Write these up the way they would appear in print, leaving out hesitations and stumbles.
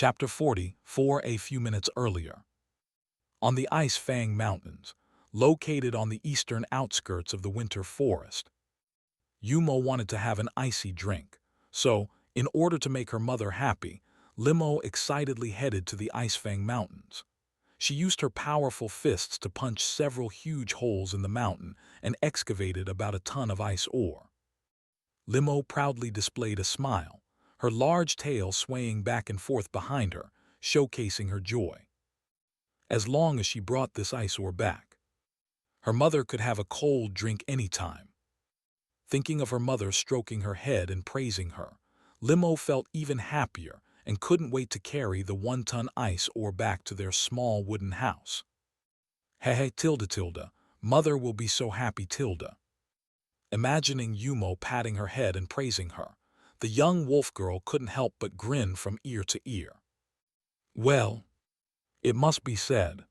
Chapter 44. A few minutes earlier. On the Ice Fang Mountains, located on the eastern outskirts of the winter forest, Yumo wanted to have an icy drink, so, in order to make her mother happy, Limo excitedly headed to the Ice Fang Mountains. She used her powerful fists to punch several huge holes in the mountain and excavated about a ton of ice ore. Limo proudly displayed a smile, her large tail swaying back and forth behind her, showcasing her joy. As long as she brought this ice ore back, her mother could have a cold drink anytime. Thinking of her mother stroking her head and praising her, Limo felt even happier and couldn't wait to carry the 1-ton ice ore back to their small wooden house. Hey, tilde, mother will be so happy, tilde. Imagining Yumo patting her head and praising her, the young wolf girl couldn't help but grin from ear to ear. Well, it must be said,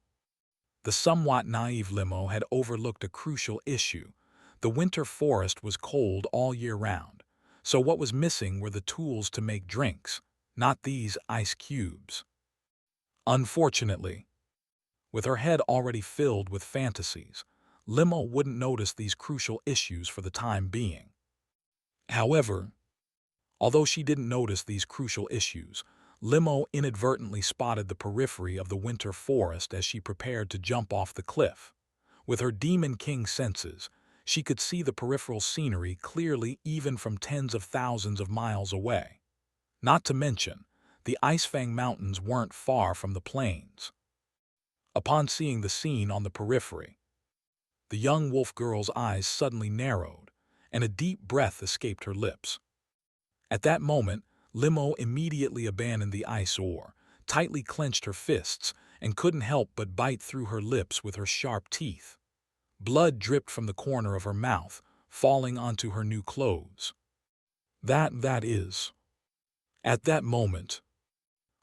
the somewhat naive Limo had overlooked a crucial issue. The winter forest was cold all year round, so what was missing were the tools to make drinks, not these ice cubes. Unfortunately, with her head already filled with fantasies, Limo wouldn't notice these crucial issues for the time being. However, although she didn't notice these crucial issues, Limo inadvertently spotted the periphery of the winter forest as she prepared to jump off the cliff. With her Demon King senses, she could see the peripheral scenery clearly even from tens of thousands of miles away. Not to mention, the Icefang Mountains weren't far from the plains. Upon seeing the scene on the periphery, the young wolf girl's eyes suddenly narrowed, and a deep breath escaped her lips. At that moment, Limo immediately abandoned the ice ore, tightly clenched her fists, and couldn't help but bite through her lips with her sharp teeth. Blood dripped from the corner of her mouth, falling onto her new clothes. That is. At that moment,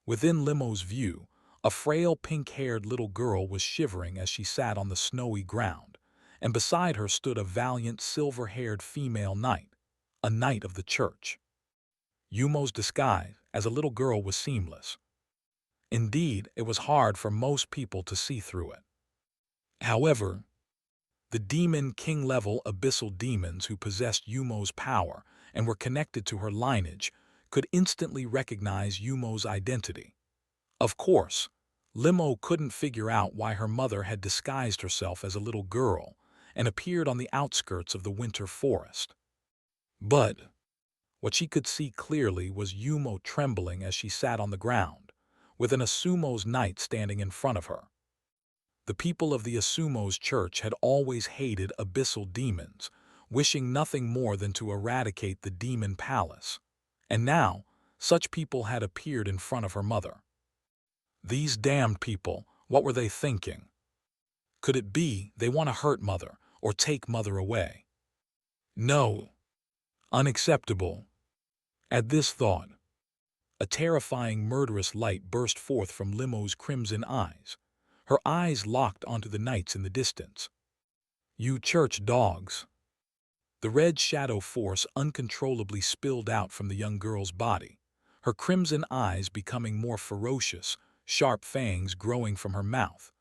within Limo's view, a frail pink-haired little girl was shivering as she sat on the snowy ground, and beside her stood a valiant silver-haired female knight, a knight of the church. Yumo's disguise as a little girl was seamless. Indeed, it was hard for most people to see through it. However, the Demon King-level abyssal demons who possessed Yumo's power and were connected to her lineage could instantly recognize Yumo's identity. Of course, Limo couldn't figure out why her mother had disguised herself as a little girl and appeared on the outskirts of the winter forest. But what she could see clearly was Yumo trembling as she sat on the ground, with an Asumo's knight standing in front of her. The people of the Asumo's church had always hated abyssal demons, wishing nothing more than to eradicate the demon palace. And now, such people had appeared in front of her mother. These damned people, what were they thinking? Could it be they want to hurt mother or take mother away? No. Unacceptable. At this thought, a terrifying murderous light burst forth from Limo's crimson eyes. Her eyes locked onto the knights in the distance. You church dogs. The red shadow force uncontrollably spilled out from the young girl's body, her crimson eyes becoming more ferocious, sharp fangs growing from her mouth,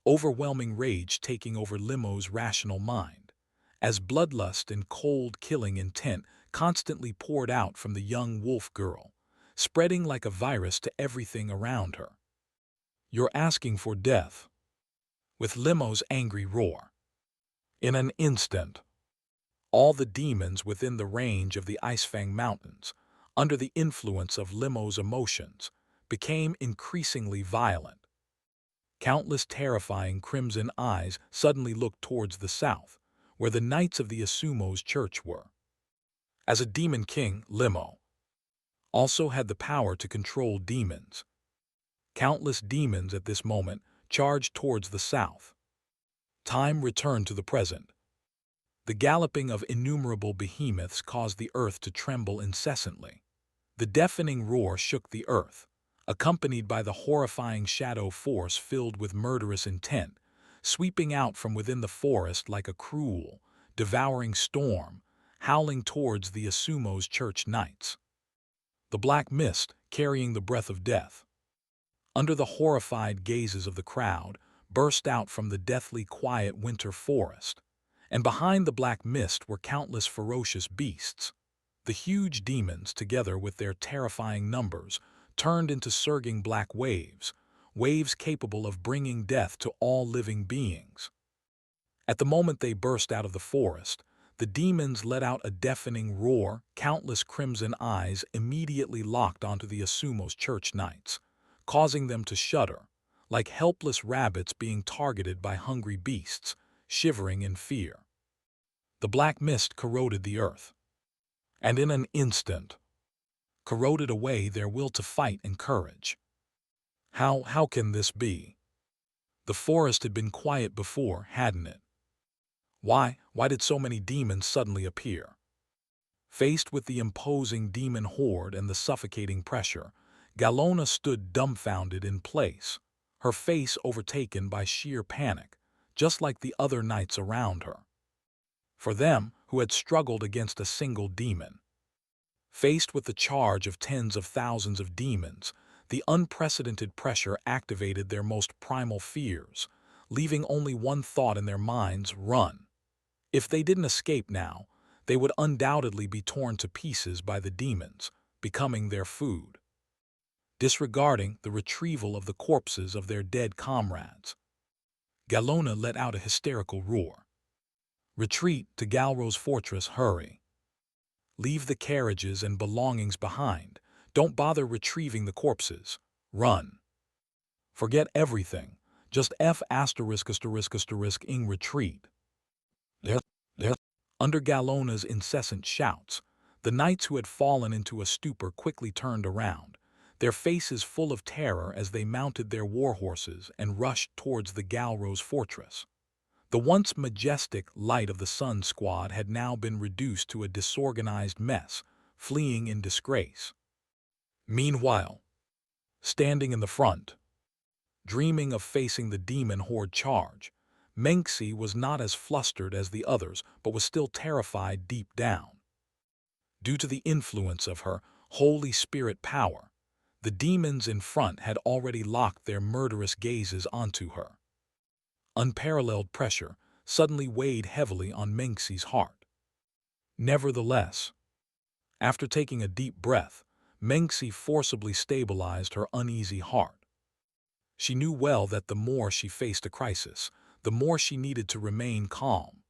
overwhelming rage taking over Limo's rational mind, as bloodlust and cold killing intent constantly poured out from the young wolf girl, spreading like a virus to everything around her. You're asking for death. With Limo's angry roar. In an instant, all the demons within the range of the Icefang Mountains, under the influence of Limo's emotions, became increasingly violent. Countless terrifying crimson eyes suddenly looked towards the south, where the knights of the Asumo's church were. As a demon king, Limo also had the power to control demons. Countless demons at this moment charged towards the south. Time returned to the present. The galloping of innumerable behemoths caused the earth to tremble incessantly. The deafening roar shook the earth, accompanied by the horrifying shadow force filled with murderous intent, sweeping out from within the forest like a cruel, devouring storm, howling towards the Asumo's church knights. The black mist, carrying the breath of death, under the horrified gazes of the crowd, burst out from the deathly quiet winter forest, and behind the black mist were countless ferocious beasts. The huge demons, together with their terrifying numbers, turned into surging black waves, waves capable of bringing death to all living beings. At the moment they burst out of the forest, the demons let out a deafening roar. Countless crimson eyes immediately locked onto the Asumo's church knights, causing them to shudder, like helpless rabbits being targeted by hungry beasts, shivering in fear. The black mist corroded the earth, and in an instant, corroded away their will to fight and courage. How can this be? The forest had been quiet before, hadn't it? Why did so many demons suddenly appear? Faced with the imposing demon horde and the suffocating pressure, Galona stood dumbfounded in place, her face overtaken by sheer panic, just like the other knights around her. For them, who had struggled against a single demon, faced with the charge of tens of thousands of demons, the unprecedented pressure activated their most primal fears, leaving only one thought in their minds: run. If they didn't escape now, they would undoubtedly be torn to pieces by the demons, becoming their food. Disregarding the retrieval of the corpses of their dead comrades, Galona let out a hysterical roar. Retreat to Galro's fortress, hurry. Leave the carriages and belongings behind. Don't bother retrieving the corpses. Run. Forget everything. Just ****ing retreat. There. Under Galona's incessant shouts, the knights who had fallen into a stupor quickly turned around, their faces full of terror as they mounted their war horses and rushed towards the Galro's fortress. The once majestic Light of the Sun squad had now been reduced to a disorganized mess, fleeing in disgrace. Meanwhile, standing in the front, dreaming of facing the demon horde charge, Menxi was not as flustered as the others, but was still terrified deep down. Due to the influence of her Holy Spirit power, the demons in front had already locked their murderous gazes onto her. Unparalleled pressure suddenly weighed heavily on Menxi's heart. Nevertheless, after taking a deep breath, Menxi forcibly stabilized her uneasy heart. She knew well that the more she faced a crisis, the more she needed to remain calm.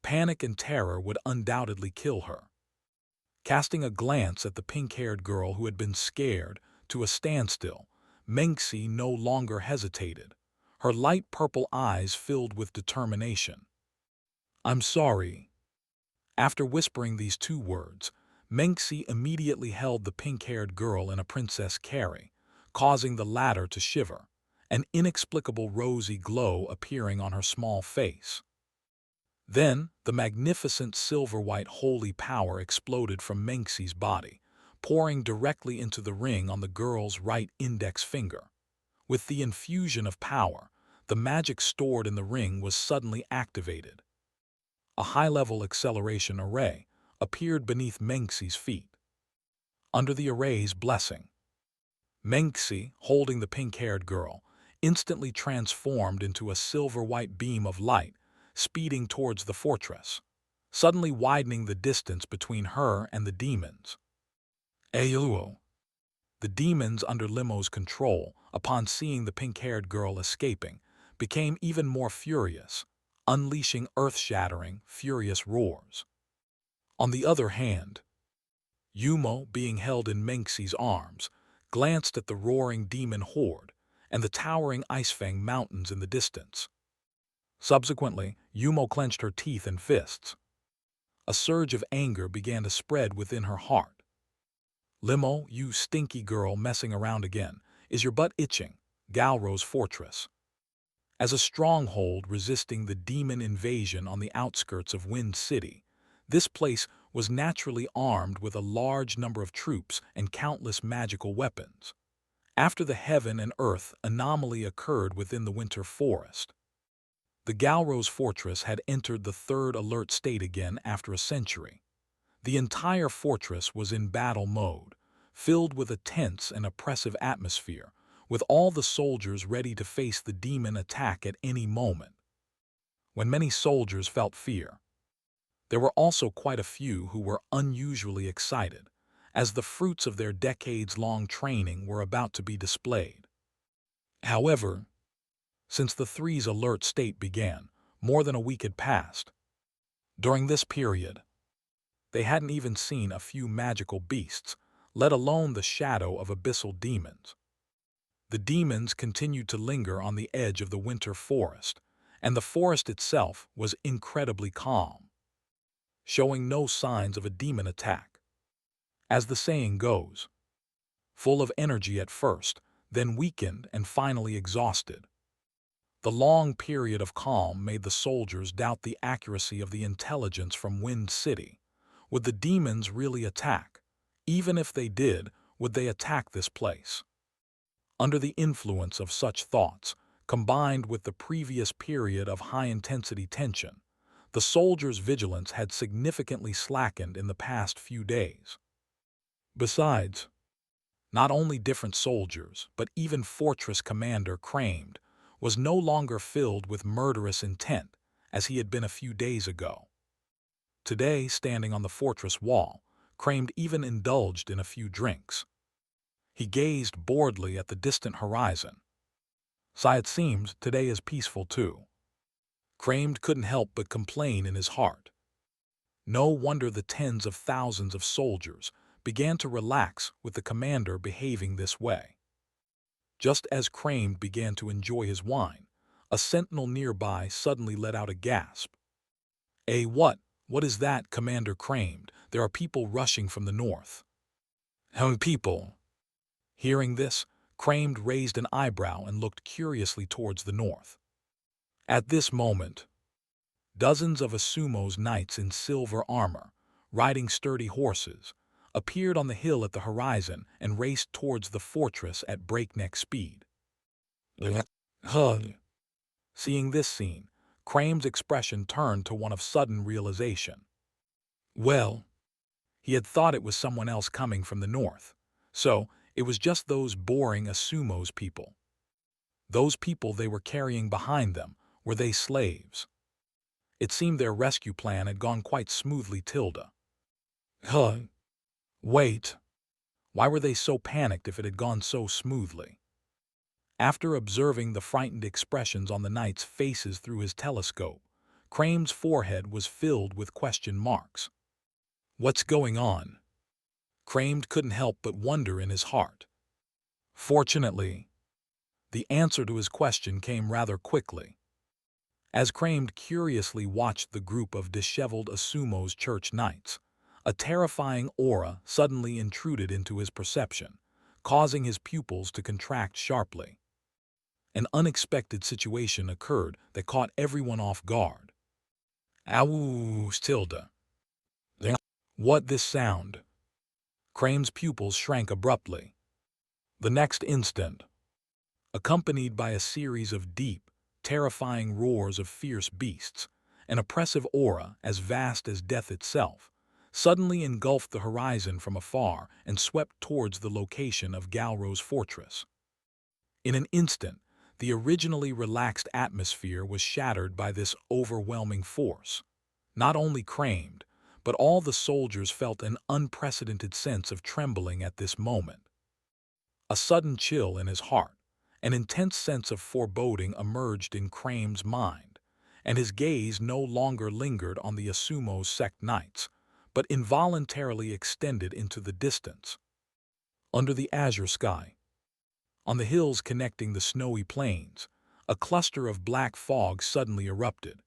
Panic and terror would undoubtedly kill her. Casting a glance at the pink-haired girl who had been scared to a standstill, Menxi no longer hesitated, her light purple eyes filled with determination. "I'm sorry." After whispering these two words, Menxi immediately held the pink-haired girl in a princess carry, causing the latter to shiver, an inexplicable rosy glow appearing on her small face. Then, the magnificent silver-white holy power exploded from Menxi's body, pouring directly into the ring on the girl's right index finger. With the infusion of power, the magic stored in the ring was suddenly activated. A high-level acceleration array appeared beneath Menxi's feet. Under the array's blessing, Menxi, holding the pink-haired girl, instantly transformed into a silver-white beam of light, speeding towards the fortress, suddenly widening the distance between her and the demons. Ayuo. The demons under Limo's control, upon seeing the pink-haired girl escaping, became even more furious, unleashing earth-shattering, furious roars. On the other hand, Yumo, being held in Menxi's arms, glanced at the roaring demon horde and the towering Icefang mountains in the distance. Subsequently, Yumo clenched her teeth and fists. A surge of anger began to spread within her heart. "Limo, you stinky girl messing around again. Is your butt itching?" Galro's fortress. As a stronghold resisting the demon invasion on the outskirts of Wind City, this place was naturally armed with a large number of troops and countless magical weapons. After the heaven and earth anomaly occurred within the winter forest, the Galro's fortress had entered the third alert state again after a century. The entire fortress was in battle mode, filled with a tense and oppressive atmosphere, with all the soldiers ready to face the demon attack at any moment. When many soldiers felt fear, there were also quite a few who were unusually excited, as the fruits of their decades-long training were about to be displayed. However, since the three's alert state began, more than a week had passed. During this period, they hadn't even seen a few magical beasts, let alone the shadow of abyssal demons. The demons continued to linger on the edge of the winter forest, and the forest itself was incredibly calm, showing no signs of a demon attack. As the saying goes, full of energy at first, then weakened and finally exhausted. The long period of calm made the soldiers doubt the accuracy of the intelligence from Wind City. Would the demons really attack? Even if they did, would they attack this place? Under the influence of such thoughts, combined with the previous period of high-intensity tension, the soldiers' vigilance had significantly slackened in the past few days. Besides, not only different soldiers, but even Fortress Commander Cramed was no longer filled with murderous intent as he had been a few days ago. Today, standing on the fortress wall, Cramed even indulged in a few drinks. He gazed boredly at the distant horizon. It seems today is peaceful too. Cramed couldn't help but complain in his heart. No wonder the tens of thousands of soldiers began to relax with the commander behaving this way. Just as Cramed began to enjoy his wine, a sentinel nearby suddenly let out a gasp. What is that, Commander Cramed? There are people rushing from the north. People. Hearing this, Cramed raised an eyebrow and looked curiously towards the north. At this moment, dozens of Asumo's knights in silver armor, riding sturdy horses, appeared on the hill at the horizon and raced towards the fortress at breakneck speed. Seeing this scene, Crame's expression turned to one of sudden realization. Well, he had thought it was someone else coming from the north, so it was just those boring Asumo's people. Those people they were carrying behind them, were they slaves? It seemed their rescue plan had gone quite smoothly. Wait. Why were they so panicked if it had gone so smoothly? After observing the frightened expressions on the knights' faces through his telescope, Crame's forehead was filled with question marks. What's going on? Crame couldn't help but wonder in his heart. Fortunately, the answer to his question came rather quickly. As Crame curiously watched the group of disheveled Asumo's church knights, a terrifying aura suddenly intruded into his perception, causing his pupils to contract sharply. An unexpected situation occurred that caught everyone off guard. Tilda. What this sound? Crame's pupils shrank abruptly. The next instant, accompanied by a series of deep, terrifying roars of fierce beasts, an oppressive aura as vast as death itself, suddenly engulfed the horizon from afar and swept towards the location of Galro's fortress. In an instant, the originally relaxed atmosphere was shattered by this overwhelming force. Not only Cramed, but all the soldiers felt an unprecedented sense of trembling at this moment. A sudden chill in his heart, an intense sense of foreboding emerged in Crame's mind, and his gaze no longer lingered on the Asumo sect knights, but involuntarily extended into the distance. Under the azure sky, on the hills connecting the snowy plains, a cluster of black fog suddenly erupted.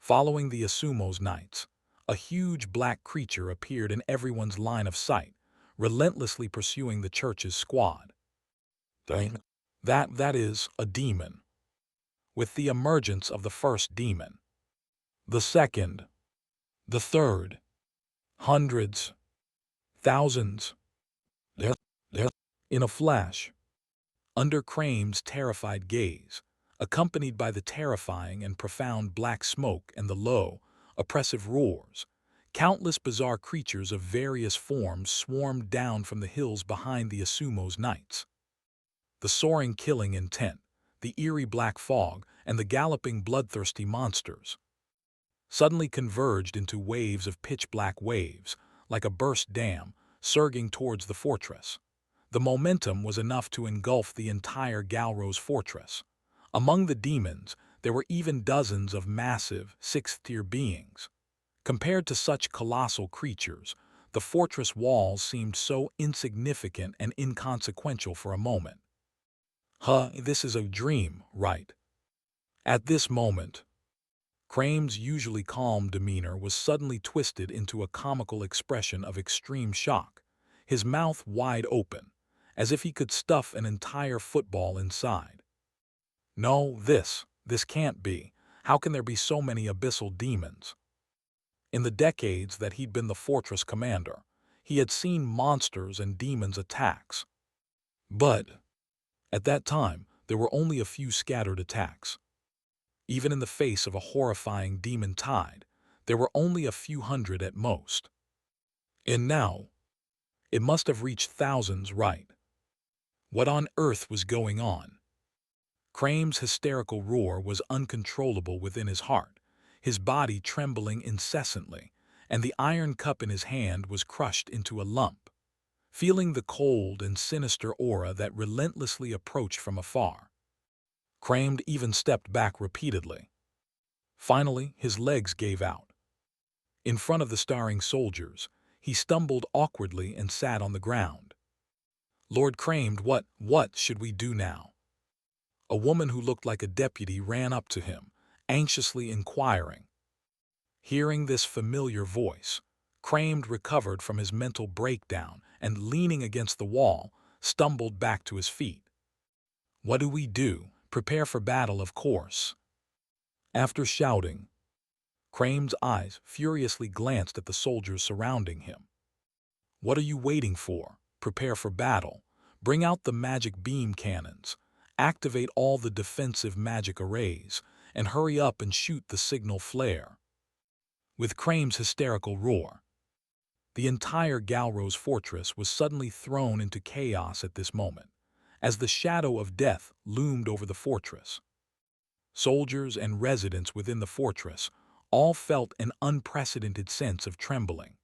Following the Asumo's knights, a huge black creature appeared in everyone's line of sight, relentlessly pursuing the church's squad. That is a demon. With the emergence of the first demon, the second, the third, hundreds, thousands. In a flash, under Crame's terrified gaze, accompanied by the terrifying and profound black smoke and the low, oppressive roars, countless bizarre creatures of various forms swarmed down from the hills behind the Asumo's knights. The soaring killing intent, the eerie black fog, and the galloping bloodthirsty monsters suddenly converged into waves of pitch-black waves, like a burst dam, surging towards the fortress. The momentum was enough to engulf the entire Galrose fortress. Among the demons, there were even dozens of massive, sixth-tier beings. Compared to such colossal creatures, the fortress walls seemed so insignificant and inconsequential for a moment. This is a dream, right? At this moment, Crame's usually calm demeanor was suddenly twisted into a comical expression of extreme shock, his mouth wide open, as if he could stuff an entire football inside. No, this can't be. How can there be so many abyssal demons? In the decades that he'd been the fortress commander, he had seen monsters and demons attacks. But at that time, there were only a few scattered attacks. Even in the face of a horrifying demon tide, there were only a few hundred at most. And now, it must have reached thousands, right? What on earth was going on? Crame's hysterical roar was uncontrollable within his heart, his body trembling incessantly, and the iron cup in his hand was crushed into a lump. Feeling the cold and sinister aura that relentlessly approached from afar, Crame even stepped back repeatedly. Finally, his legs gave out. In front of the staring soldiers, he stumbled awkwardly and sat on the ground. Lord Crame, what should we do now? A woman who looked like a deputy ran up to him, anxiously inquiring. Hearing this familiar voice, Crame recovered from his mental breakdown and, leaning against the wall, stumbled back to his feet. What do we do? Prepare for battle, of course. After shouting, Crame's eyes furiously glanced at the soldiers surrounding him. What are you waiting for? Prepare for battle. Bring out the magic beam cannons. Activate all the defensive magic arrays, and hurry up and shoot the signal flare. With Crame's hysterical roar, the entire Galrose fortress was suddenly thrown into chaos at this moment, as the shadow of death loomed over the fortress. Soldiers and residents within the fortress all felt an unprecedented sense of trembling.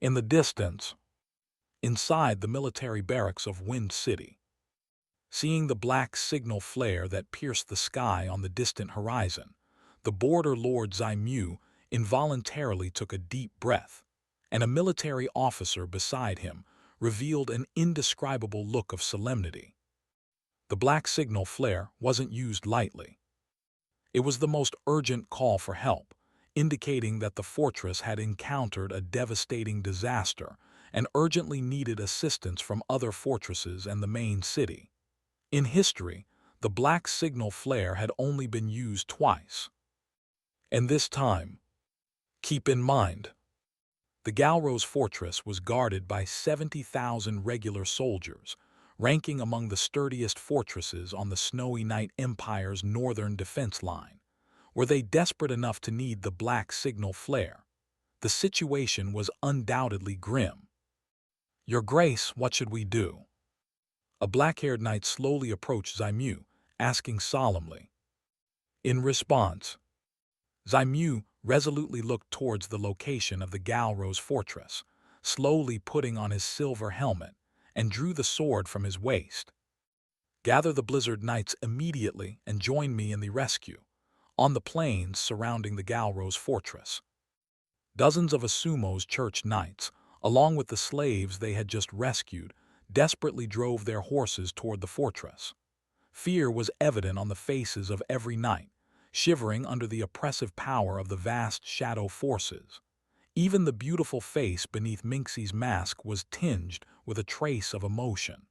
In the distance, inside the military barracks of Wind City, seeing the black signal flare that pierced the sky on the distant horizon, the border lord Zaimu involuntarily took a deep breath, and a military officer beside him revealed an indescribable look of solemnity. The black signal flare wasn't used lightly. It was the most urgent call for help, indicating that the fortress had encountered a devastating disaster and urgently needed assistance from other fortresses and the main city. In history, the black signal flare had only been used twice. And this time, keep in mind, the Galrose fortress was guarded by 70,000 regular soldiers, ranking among the sturdiest fortresses on the Snowy Night Empire's northern defense line. Were they desperate enough to need the black signal flare? The situation was undoubtedly grim. Your Grace, what should we do? A black-haired knight slowly approached Zaimu, asking solemnly. In response, Zaimu resolutely looked towards the location of the Galrose fortress, slowly putting on his silver helmet, and drew the sword from his waist. Gather the Blizzard Knights immediately and join me in the rescue, on the plains surrounding the Galrose fortress. Dozens of Asumo's church knights, along with the slaves they had just rescued, desperately drove their horses toward the fortress. Fear was evident on the faces of every knight, shivering under the oppressive power of the vast shadow forces. Even the beautiful face beneath Minxie's mask was tinged with a trace of emotion.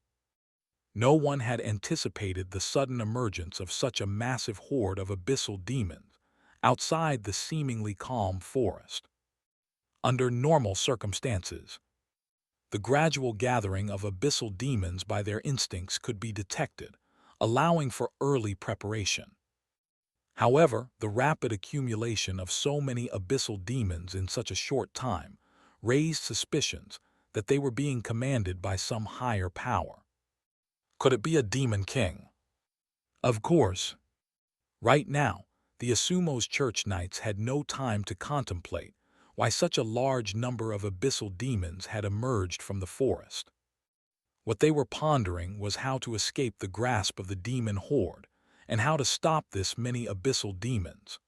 No one had anticipated the sudden emergence of such a massive horde of abyssal demons outside the seemingly calm forest. Under normal circumstances, the gradual gathering of abyssal demons by their instincts could be detected, allowing for early preparation. However, the rapid accumulation of so many abyssal demons in such a short time raised suspicions that they were being commanded by some higher power. Could it be a demon king? Of course. Right now, the Asumo's church knights had no time to contemplate why such a large number of abyssal demons had emerged from the forest. What they were pondering was how to escape the grasp of the demon horde and how to stop this many abyssal demons.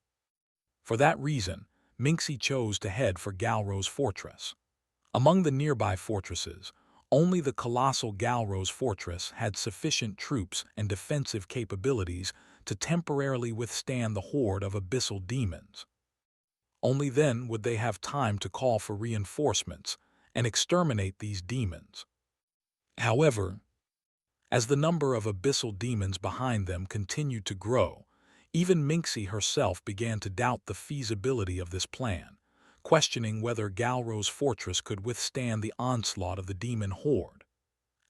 For that reason, Minxie chose to head for Galro's fortress. Among the nearby fortresses, only the colossal Galro's fortress had sufficient troops and defensive capabilities to temporarily withstand the horde of abyssal demons. Only then would they have time to call for reinforcements and exterminate these demons. However, as the number of abyssal demons behind them continued to grow, even Minxie herself began to doubt the feasibility of this plan, questioning whether Galro's fortress could withstand the onslaught of the demon horde.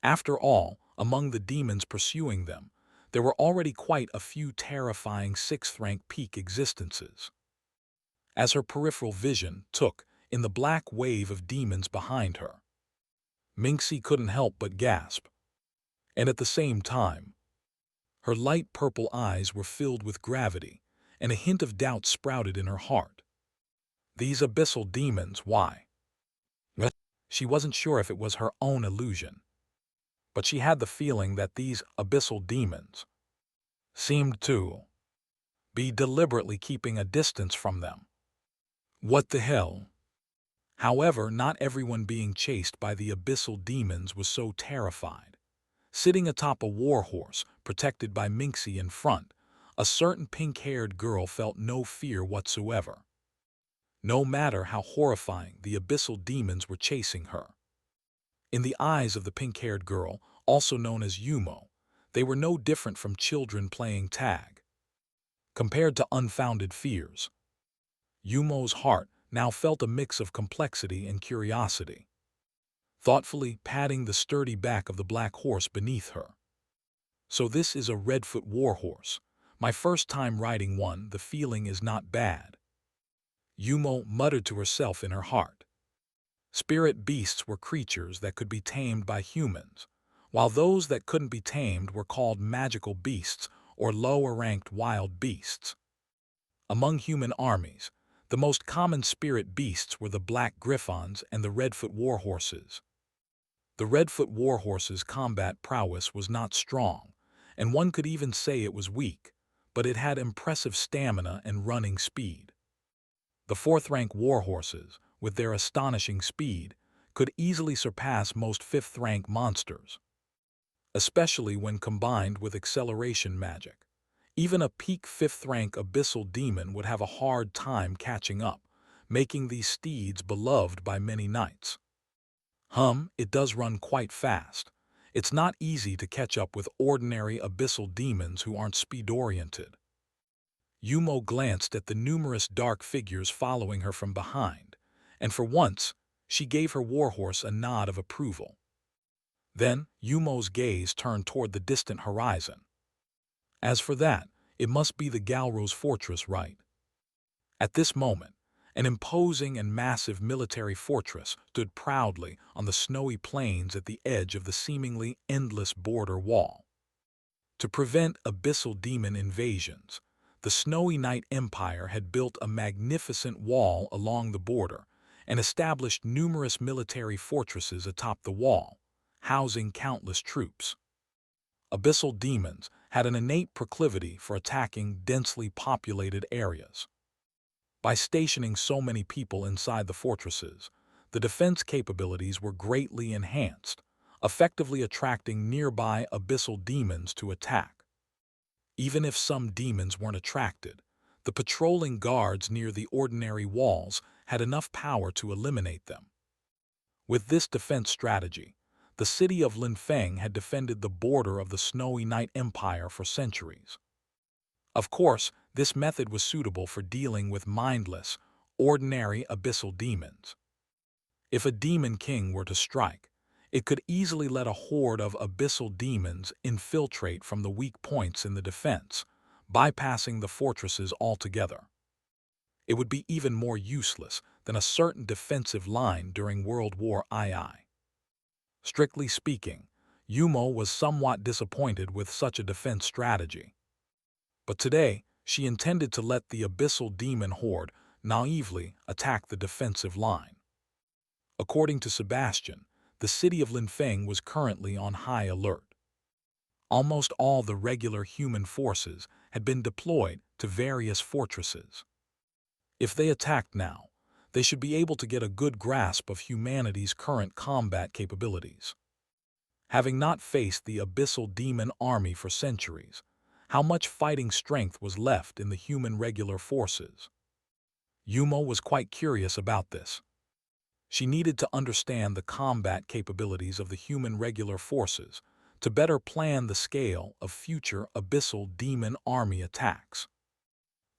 After all, among the demons pursuing them, there were already quite a few terrifying sixth-rank peak existences. As her peripheral vision took in the black wave of demons behind her, Minxie couldn't help but gasp. And at the same time, her light purple eyes were filled with gravity, and a hint of doubt sprouted in her heart. These abyssal demons, why? She wasn't sure if it was her own illusion, but she had the feeling that these abyssal demons seemed to be deliberately keeping a distance from them. What the hell? However, not everyone being chased by the abyssal demons was so terrified. Sitting atop a warhorse, protected by Minxie in front, a certain pink-haired girl felt no fear whatsoever. No matter how horrifying the abyssal demons were chasing her. In the eyes of the pink-haired girl, also known as Yumo, they were no different from children playing tag. Compared to unfounded fears, Yumo's heart now felt a mix of complexity and curiosity. Thoughtfully patting the sturdy back of the black horse beneath her. So this is a Redfoot warhorse. My first time riding one, the feeling is not bad. Yumo muttered to herself in her heart. Spirit beasts were creatures that could be tamed by humans, while those that couldn't be tamed were called magical beasts or lower-ranked wild beasts. Among human armies, the most common spirit beasts were the black griffons and the Redfoot warhorses. The Redfoot warhorse's combat prowess was not strong, and one could even say it was weak, but it had impressive stamina and running speed. The fourth-rank warhorses, with their astonishing speed, could easily surpass most fifth-rank monsters, especially when combined with acceleration magic. Even a peak fifth-rank abyssal demon would have a hard time catching up, making these steeds beloved by many knights. It does run quite fast. It's not easy to catch up with ordinary abyssal demons who aren't speed-oriented. Yumo glanced at the numerous dark figures following her from behind, and for once, she gave her warhorse a nod of approval. Then, Yumo's gaze turned toward the distant horizon. As for that, it must be the Galro's fortress, right? At this moment, an imposing and massive military fortress stood proudly on the snowy plains at the edge of the seemingly endless border wall. To prevent abyssal demon invasions, the Snowy Knight Empire had built a magnificent wall along the border and established numerous military fortresses atop the wall, housing countless troops. Abyssal demons had an innate proclivity for attacking densely populated areas. By stationing so many people inside the fortresses, the defense capabilities were greatly enhanced, effectively attracting nearby abyssal demons to attack. Even if some demons weren't attracted, the patrolling guards near the ordinary walls had enough power to eliminate them. With this defense strategy, the city of Linfeng had defended the border of the Snowy Knight Empire for centuries. Of course, this method was suitable for dealing with mindless, ordinary abyssal demons. If a demon king were to strike, it could easily let a horde of abyssal demons infiltrate from the weak points in the defense, bypassing the fortresses altogether. It would be even more useless than a certain defensive line during World War II. Strictly speaking, Yumo was somewhat disappointed with such a defense strategy. But today, she intended to let the Abyssal Demon Horde naively attack the defensive line. According to Sebastian, the city of Linfeng was currently on high alert. Almost all the regular human forces had been deployed to various fortresses. If they attacked now, they should be able to get a good grasp of humanity's current combat capabilities. Having not faced the Abyssal Demon army for centuries, how much fighting strength was left in the human regular forces? Yumo was quite curious about this. She needed to understand the combat capabilities of the human regular forces to better plan the scale of future Abyssal Demon army attacks.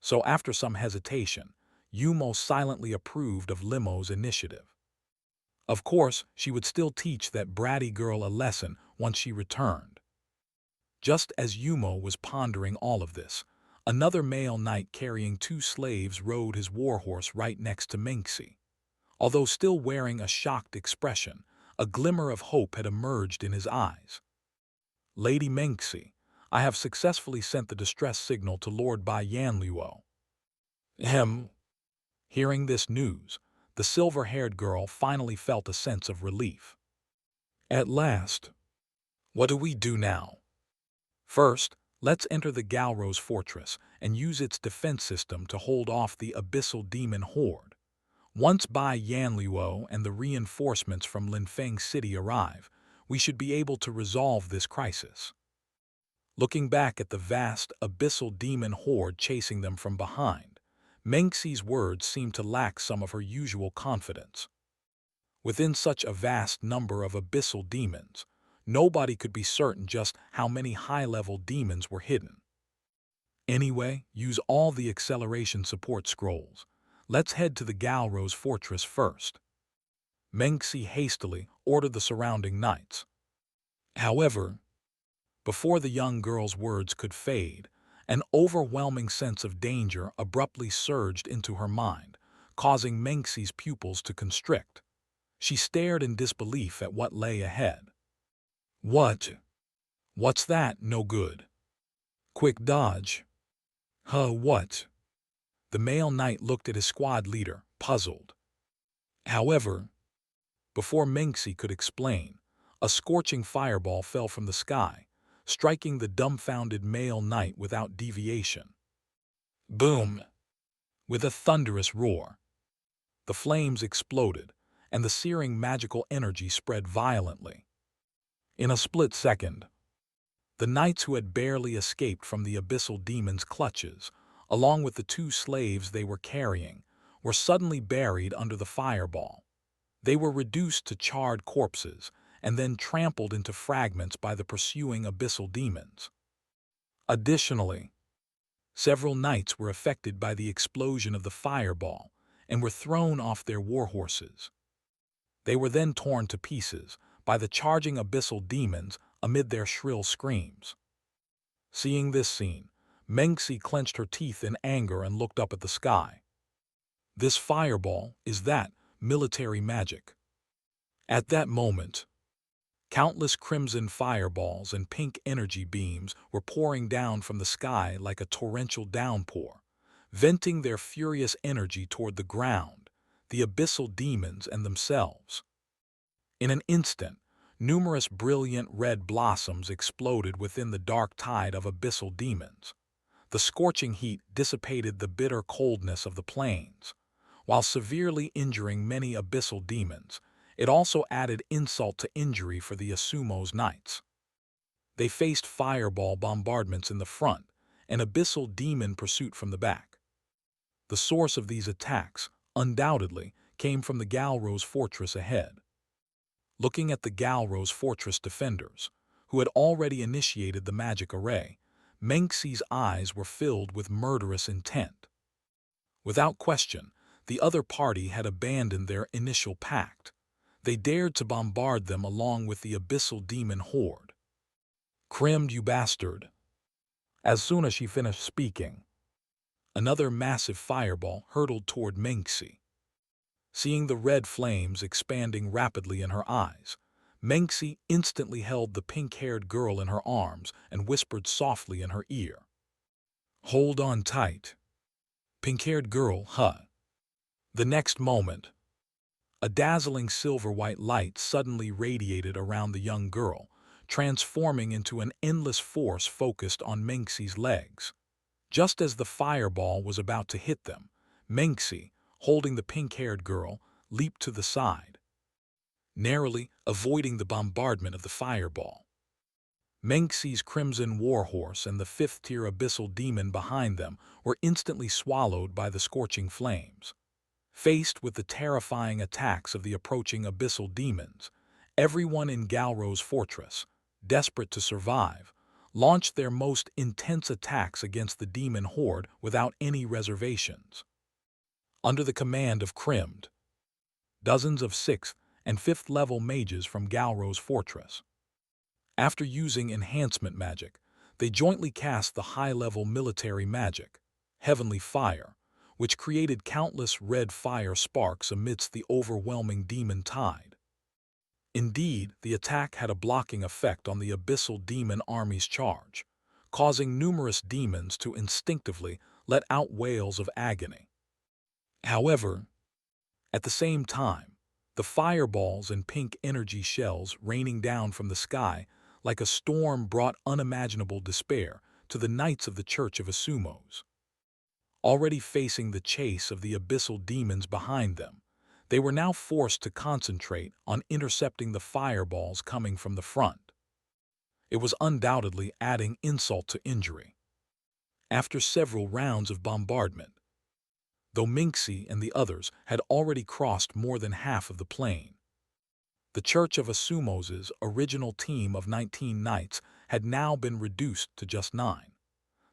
So after some hesitation, Yumo silently approved of Limo's initiative. Of course, she would still teach that bratty girl a lesson once she returned. Just as Yumo was pondering all of this, another male knight carrying 2 slaves rode his warhorse right next to Menxi. Although still wearing a shocked expression, a glimmer of hope had emerged in his eyes. "Lady Menxi, I have successfully sent the distress signal to Lord Bai Yanluo." Ahem. Hearing this news, the silver-haired girl finally felt a sense of relief. At last. What do we do now? First, let's enter the Galrose fortress and use its defense system to hold off the Abyssal Demon Horde. Once Bai Yanluo and the reinforcements from Linfeng City arrive, we should be able to resolve this crisis. Looking back at the vast Abyssal Demon Horde chasing them from behind, Menxi's words seemed to lack some of her usual confidence. Within such a vast number of Abyssal demons, nobody could be certain just how many high-level demons were hidden. Anyway, use all the acceleration support scrolls. Let's head to the Galrose fortress first. Menxi hastily ordered the surrounding knights. However, before the young girl's words could fade, an overwhelming sense of danger abruptly surged into her mind, causing Menxi's pupils to constrict. She stared in disbelief at what lay ahead. What's that? No good. Quick dodge. What? The male knight looked at his squad leader, puzzled. However, before Menxi could explain, a scorching fireball fell from the sky, striking the dumbfounded male knight without deviation. Boom! With a thunderous roar, the flames exploded, and the searing magical energy spread violently. In a split second, the knights who had barely escaped from the Abyssal Demon's clutches, along with the 2 slaves they were carrying, were suddenly buried under the fireball. They were reduced to charred corpses and then trampled into fragments by the pursuing Abyssal Demons. Additionally, several knights were affected by the explosion of the fireball and were thrown off their warhorses. They were then torn to pieces by the charging Abyssal Demons amid their shrill screams. Seeing this scene, Menxi clenched her teeth in anger and looked up at the sky. This fireball, is that military magic? At that moment, countless crimson fireballs and pink energy beams were pouring down from the sky like a torrential downpour, venting their furious energy toward the ground, the Abyssal Demons and themselves. In an instant, numerous brilliant red blossoms exploded within the dark tide of Abyssal Demons. The scorching heat dissipated the bitter coldness of the plains. While severely injuring many Abyssal Demons, it also added insult to injury for the Asumo's knights. They faced fireball bombardments in the front and Abyssal Demon pursuit from the back. The source of these attacks, undoubtedly, came from the Galrose fortress ahead. Looking at the Galrose fortress defenders, who had already initiated the magic array, Menxi's eyes were filled with murderous intent. Without question, the other party had abandoned their initial pact. They dared to bombard them along with the Abyssal Demon Horde. "Crimmed, you bastard!" As soon as she finished speaking, another massive fireball hurtled toward Menxi. Seeing the red flames expanding rapidly in her eyes, Menxi instantly held the pink-haired girl in her arms and whispered softly in her ear. "Hold on tight. Pink-haired girl, huh?" The next moment, a dazzling silver-white light suddenly radiated around the young girl, transforming into an endless force focused on Menxi's legs. Just as the fireball was about to hit them, Menxi, holding the pink-haired girl, leaped to the side, narrowly avoiding the bombardment of the fireball. Menxi's crimson warhorse and the fifth-tier abyssal demon behind them were instantly swallowed by the scorching flames. Faced with the terrifying attacks of the approaching abyssal demons, everyone in Galro's fortress, desperate to survive, launched their most intense attacks against the demon horde without any reservations. Under the command of Crimmed, dozens of 6th and 5th level mages from Galro's fortress. After using enhancement magic, they jointly cast the high-level military magic, Heavenly Fire, which created countless red fire sparks amidst the overwhelming demon tide. Indeed, the attack had a blocking effect on the abyssal demon army's charge, causing numerous demons to instinctively let out wails of agony. However, at the same time, the fireballs and pink energy shells raining down from the sky like a storm brought unimaginable despair to the knights of the Church of Asumos. Already facing the chase of the abyssal demons behind them, they were now forced to concentrate on intercepting the fireballs coming from the front. It was undoubtedly adding insult to injury. After several rounds of bombardment, though Menxi and the others had already crossed more than half of the plain, the Church of Asumos' original team of 19 knights had now been reduced to just 9.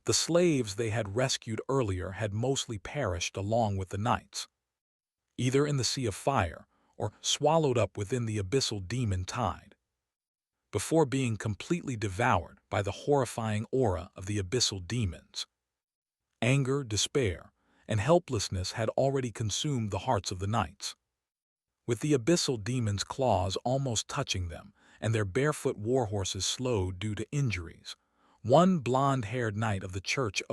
The slaves they had rescued earlier had mostly perished along with the knights, either in the Sea of Fire or swallowed up within the abyssal demon tide, before being completely devoured by the horrifying aura of the abyssal demons. Anger, despair, and helplessness had already consumed the hearts of the knights. With the abyssal demons' claws almost touching them and their barefoot warhorses slowed due to injuries, one blonde-haired knight of the Church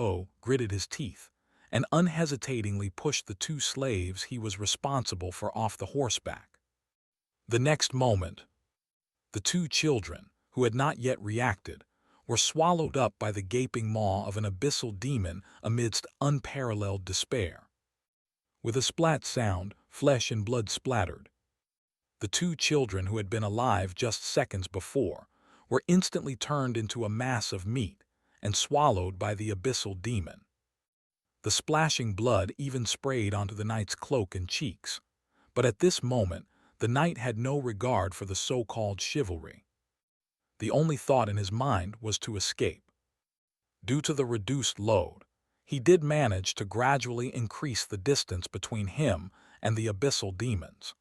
gritted his teeth and unhesitatingly pushed the 2 slaves he was responsible for off the horseback. The next moment, the 2 children, who had not yet reacted, were swallowed up by the gaping maw of an abyssal demon amidst unparalleled despair. With a splat sound, flesh and blood splattered. The 2 children who had been alive just seconds before were instantly turned into a mass of meat and swallowed by the abyssal demon. The splashing blood even sprayed onto the knight's cloak and cheeks, but at this moment the knight had no regard for the so-called chivalry. The only thought in his mind was to escape. Due to the reduced load, he did manage to gradually increase the distance between him and the abyssal demons.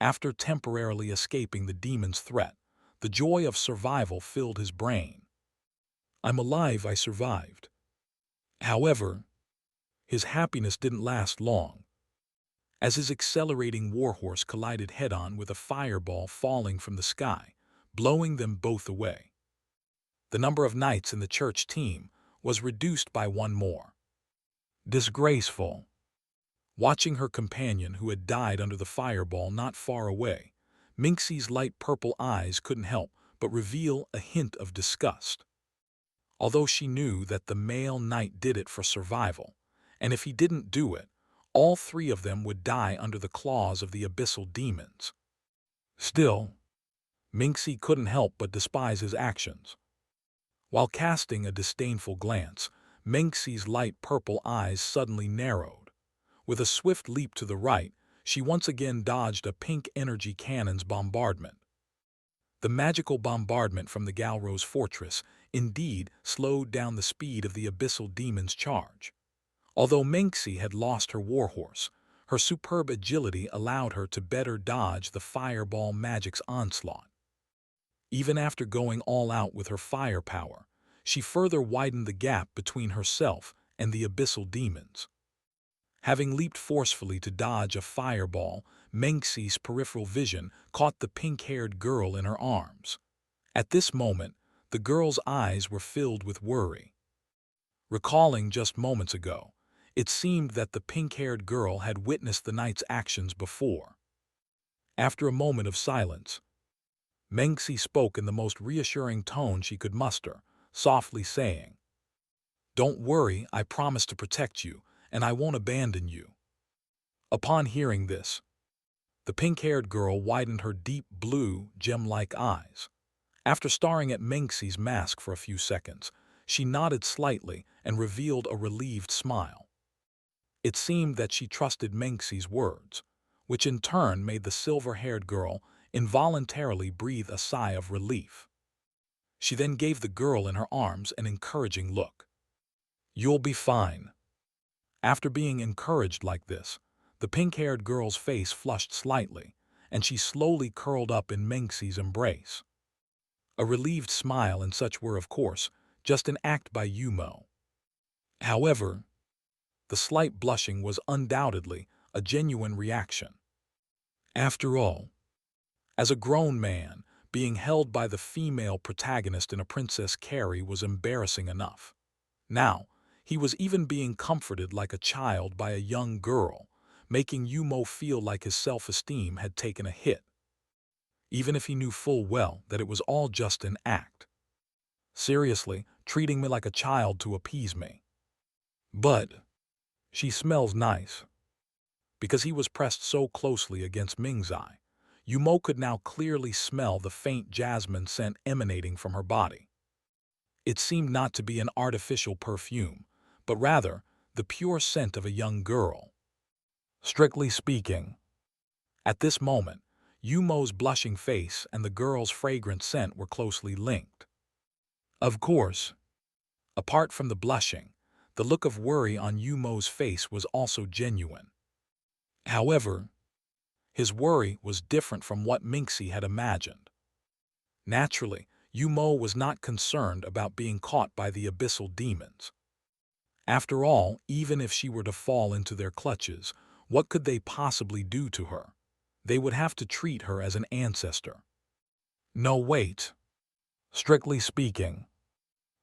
After temporarily escaping the demon's threat, the joy of survival filled his brain. "I'm alive, I survived." However, his happiness didn't last long, as his accelerating warhorse collided head-on with a fireball falling from the sky, blowing them both away. The number of knights in the church team was reduced by 1 more. Disgraceful. Watching her companion who had died under the fireball not far away, Menxi's light purple eyes couldn't help but reveal a hint of disgust. Although she knew that the male knight did it for survival, and if he didn't do it, all 3 of them would die under the claws of the abyssal demons. Still, Menxi couldn't help but despise his actions. While casting a disdainful glance, Menxi's light purple eyes suddenly narrowed. With a swift leap to the right, she once again dodged a pink energy cannon's bombardment. The magical bombardment from the Galro's fortress indeed slowed down the speed of the abyssal demon's charge. Although Menxi had lost her warhorse, her superb agility allowed her to better dodge the fireball magic's onslaught. Even after going all out with her firepower, she further widened the gap between herself and the abyssal demons. Having leaped forcefully to dodge a fireball, Mengxi's peripheral vision caught the pink-haired girl in her arms. At this moment, the girl's eyes were filled with worry. Recalling just moments ago, it seemed that the pink-haired girl had witnessed the knight's actions before. After a moment of silence, Mengxi spoke in the most reassuring tone she could muster, softly saying, "Don't worry, I promise to protect you, and I won't abandon you." Upon hearing this, the pink-haired girl widened her deep blue, gem-like eyes. After staring at Mengxi's mask for a few seconds, she nodded slightly and revealed a relieved smile. It seemed that she trusted Mengxi's words, which in turn made the silver-haired girl involuntarily breathe a sigh of relief. She then gave the girl in her arms an encouraging look. "You'll be fine." After being encouraged like this, the pink-haired girl's face flushed slightly, and she slowly curled up in Mengxi's embrace. A relieved smile and such were, of course, just an act by Yumo. However, the slight blushing was undoubtedly a genuine reaction. After all, as a grown man, being held by the female protagonist in a Princess Carrie was embarrassing enough. Now, he was even being comforted like a child by a young girl, making Yumo feel like his self-esteem had taken a hit, even if he knew full well that it was all just an act. Seriously, treating me like a child to appease me. But she smells nice. Because he was pressed so closely against Ming's eye, Yumo could now clearly smell the faint jasmine scent emanating from her body. It seemed not to be an artificial perfume, but rather the pure scent of a young girl. Strictly speaking, at this moment, Yumo's blushing face and the girl's fragrant scent were closely linked. Of course, apart from the blushing, the look of worry on Yumo's face was also genuine. However, his worry was different from what Mingxi had imagined. Naturally, Yumo was not concerned about being caught by the abyssal demons. After all, even if she were to fall into their clutches, what could they possibly do to her? They would have to treat her as an ancestor. No, wait. Strictly speaking,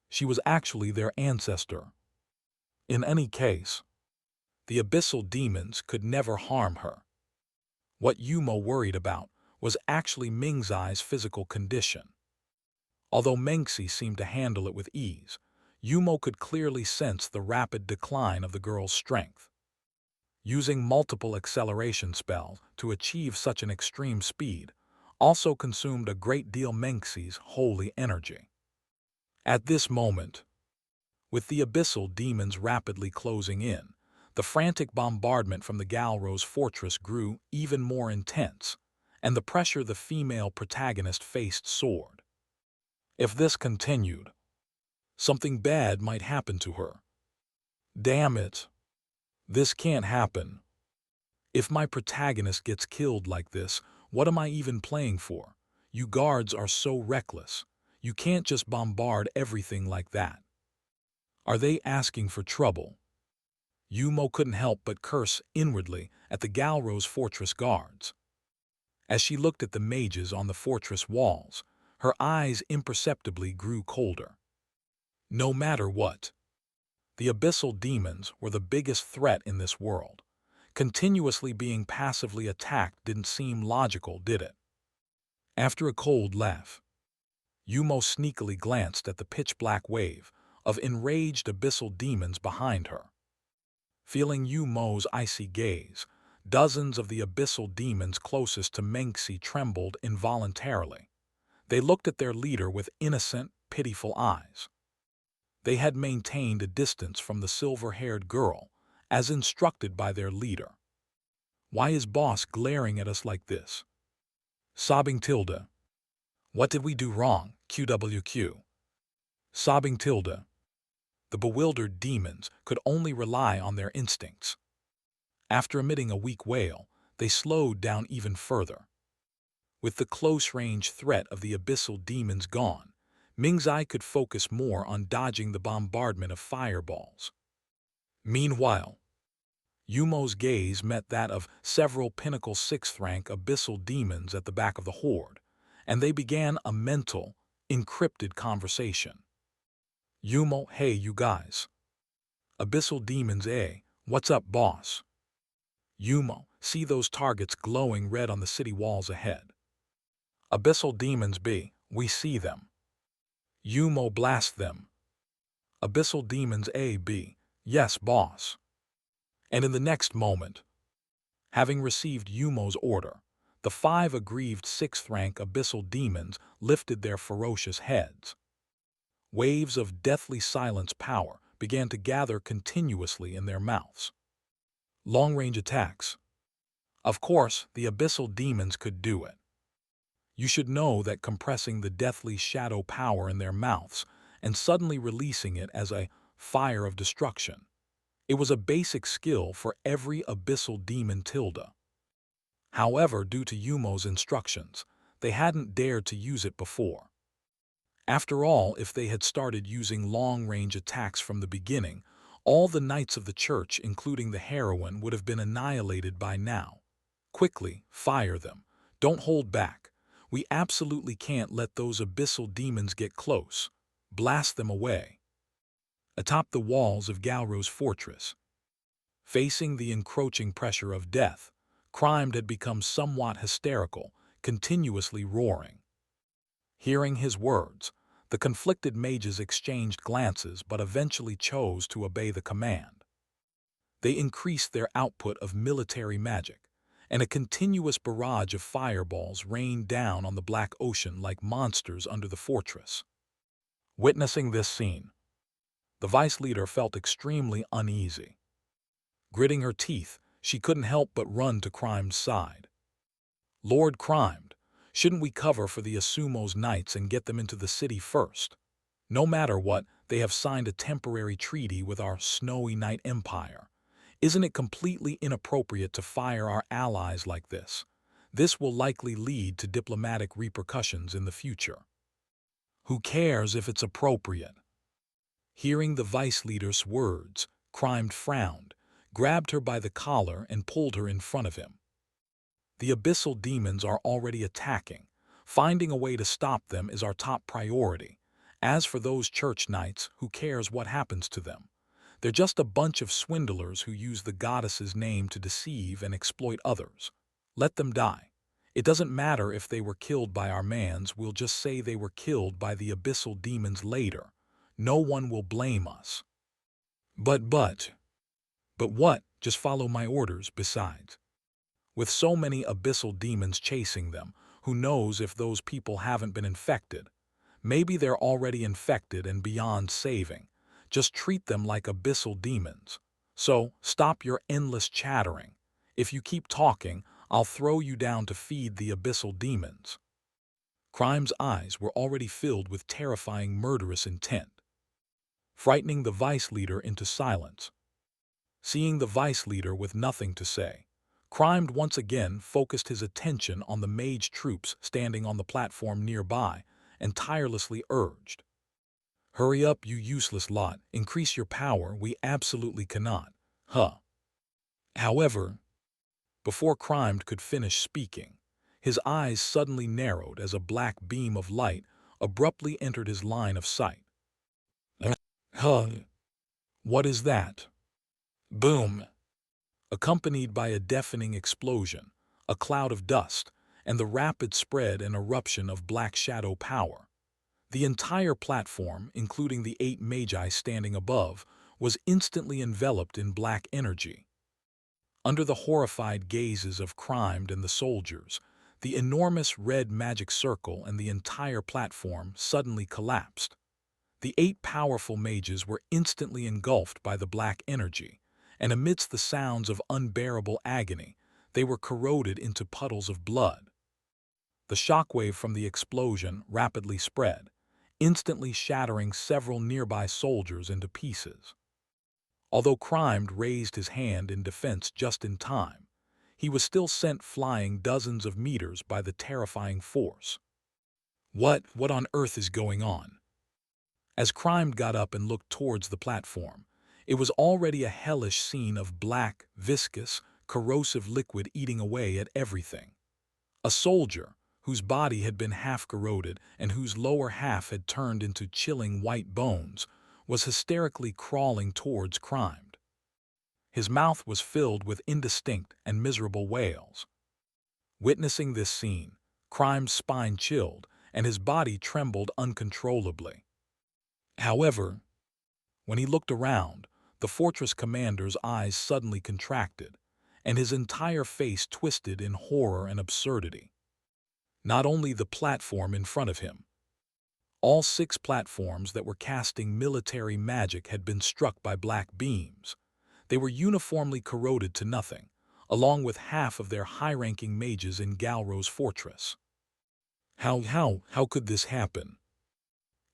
she was actually their ancestor. In any case, the abyssal demons could never harm her. What Yumo worried about was actually Mingzai's physical condition. Although Mengxi seemed to handle it with ease, Yumo could clearly sense the rapid decline of the girl's strength. Using multiple acceleration spells to achieve such an extreme speed also consumed a great deal Mengxi's holy energy. At this moment, with the abyssal demons rapidly closing in, the frantic bombardment from the Galrose fortress grew even more intense, and the pressure the female protagonist faced soared. If this continued, something bad might happen to her. Damn it. This can't happen. If my protagonist gets killed like this, what am I even playing for? You guards are so reckless. You can't just bombard everything like that. Are they asking for trouble? Yumo couldn't help but curse inwardly at the Galrose fortress guards. As she looked at the mages on the fortress walls, her eyes imperceptibly grew colder. No matter what, the abyssal demons were the biggest threat in this world. Continuously being passively attacked didn't seem logical, did it? After a cold laugh, Yumo sneakily glanced at the pitch-black wave of enraged abyssal demons behind her. Feeling Yumo's icy gaze, dozens of the abyssal demons closest to Mengxi trembled involuntarily. They looked at their leader with innocent, pitiful eyes. They had maintained a distance from the silver-haired girl, as instructed by their leader. Why is boss glaring at us like this? Sobbing tilde. What did we do wrong, QWQ? Sobbing tilde. The bewildered demons could only rely on their instincts. After emitting a weak wail, they slowed down even further. With the close-range threat of the abyssal demons gone, Mingzai could focus more on dodging the bombardment of fireballs. Meanwhile, Yumo's gaze met that of several pinnacle sixth-rank abyssal demons at the back of the horde, and they began a mental, encrypted conversation. Yumo, hey you guys. Abyssal demons, what's up boss? Yumo, see those targets glowing red on the city walls ahead. Abyssal demons, we see them. Yumo, blast them. Abyssal demons, yes boss. And in the next moment, having received Yumo's order, the 5 aggrieved sixth-rank abyssal demons lifted their ferocious heads. Waves of deathly silence power began to gather continuously in their mouths. Long-range attacks. Of course, the abyssal demons could do it. You should know that compressing the deathly shadow power in their mouths and suddenly releasing it as a fire of destruction. It was a basic skill for every abyssal demon tilde. However, due to Yumo's instructions, they hadn't dared to use it before. After all, if they had started using long-range attacks from the beginning, all the knights of the church, including the heroine, would have been annihilated by now. Quickly, fire them. Don't hold back. We absolutely can't let those abyssal demons get close. Blast them away. Atop the walls of Galro's fortress, facing the encroaching pressure of death, Crime had become somewhat hysterical, continuously roaring. Hearing his words, the conflicted mages exchanged glances but eventually chose to obey the command. They increased their output of military magic, and a continuous barrage of fireballs rained down on the black ocean like monsters under the fortress. Witnessing this scene, the vice leader felt extremely uneasy. Gritting her teeth, she couldn't help but run to Crime's side. Lord Crime, shouldn't we cover for the Asumo's knights and get them into the city first? No matter what, they have signed a temporary treaty with our Snowy Knight Empire. Isn't it completely inappropriate to fire our allies like this? This will likely lead to diplomatic repercussions in the future. Who cares if it's appropriate? Hearing the vice leader's words, Crime frowned, grabbed her by the collar and pulled her in front of him. The abyssal demons are already attacking. Finding a way to stop them is our top priority. As for those church knights, who cares what happens to them? They're just a bunch of swindlers who use the goddess's name to deceive and exploit others. Let them die. It doesn't matter if they were killed by our mans, we'll just say they were killed by the abyssal demons later. No one will blame us. But what? Just follow my orders. Besides, with so many abyssal demons chasing them, who knows if those people haven't been infected? Maybe they're already infected and beyond saving. Just treat them like abyssal demons. So, stop your endless chattering. If you keep talking, I'll throw you down to feed the abyssal demons. Crime's eyes were already filled with terrifying murderous intent, frightening the vice leader into silence. Seeing the vice leader with nothing to say, Crime once again focused his attention on the mage troops standing on the platform nearby and tirelessly urged, "Hurry up, you useless lot, increase your power, we absolutely cannot." However, before Crime could finish speaking, his eyes suddenly narrowed as a black beam of light abruptly entered his line of sight. What is that? Boom! Accompanied by a deafening explosion, a cloud of dust, and the rapid spread and eruption of black shadow power. The entire platform, including the 8 magi standing above, was instantly enveloped in black energy. Under the horrified gazes of Crime and the soldiers, the enormous red magic circle and the entire platform suddenly collapsed. The 8 powerful mages were instantly engulfed by the black energy, and amidst the sounds of unbearable agony, they were corroded into puddles of blood. The shockwave from the explosion rapidly spread, instantly shattering several nearby soldiers into pieces. Although Crime raised his hand in defense just in time, he was still sent flying dozens of meters by the terrifying force. What on earth is going on? As Crime got up and looked towards the platform, It was already a hellish scene of black, viscous, corrosive liquid eating away at everything. A soldier, whose body had been half corroded and whose lower half had turned into chilling white bones, was hysterically crawling towards Crimed. His mouth was filled with indistinct and miserable wails. Witnessing this scene, Crimed's spine chilled and his body trembled uncontrollably. However, when he looked around, the fortress commander's eyes suddenly contracted, and his entire face twisted in horror and absurdity. Not only the platform in front of him. All 6 platforms that were casting military magic had been struck by black beams. They were uniformly corroded to nothing, along with half of their high-ranking mages in Galro's fortress. How could this happen?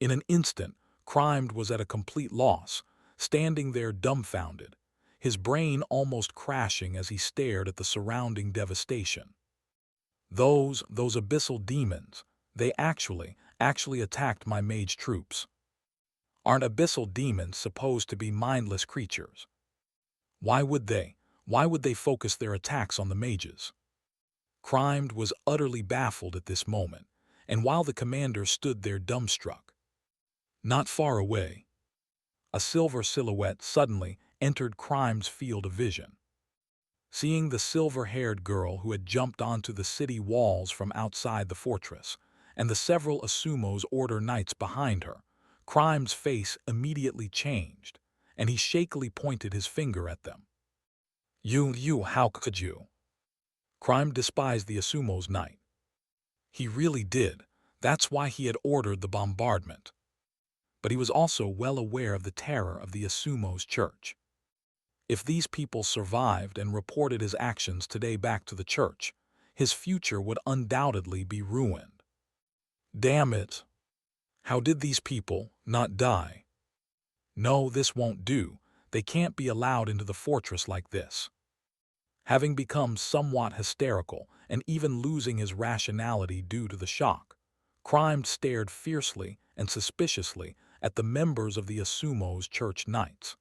In an instant, Crimed was at a complete loss, standing there dumbfounded, his brain almost crashing as he stared at the surrounding devastation. Those abyssal demons, they actually attacked my mage troops. Aren't abyssal demons supposed to be mindless creatures? Why would they focus their attacks on the mages? Crimed was utterly baffled at this moment, and while the commander stood there dumbstruck. Not far away, a silver silhouette suddenly entered Crimed's field of vision. Seeing the silver-haired girl who had jumped onto the city walls from outside the fortress, and the several Asumos Order knights behind her, Crimed's face immediately changed, and he shakily pointed his finger at them. You, how could you? Crimed despised the Asumos knight. He really did. That's why he had ordered the bombardment. But he was also well aware of the terror of the Asumos church. If these people survived and reported his actions today back to the church, his future would undoubtedly be ruined. Damn it! How did these people not die? No, this won't do. They can't be allowed into the fortress like this. Having become somewhat hysterical and even losing his rationality due to the shock, Crimed stared fiercely and suspiciously at the members of the Asumos church knights.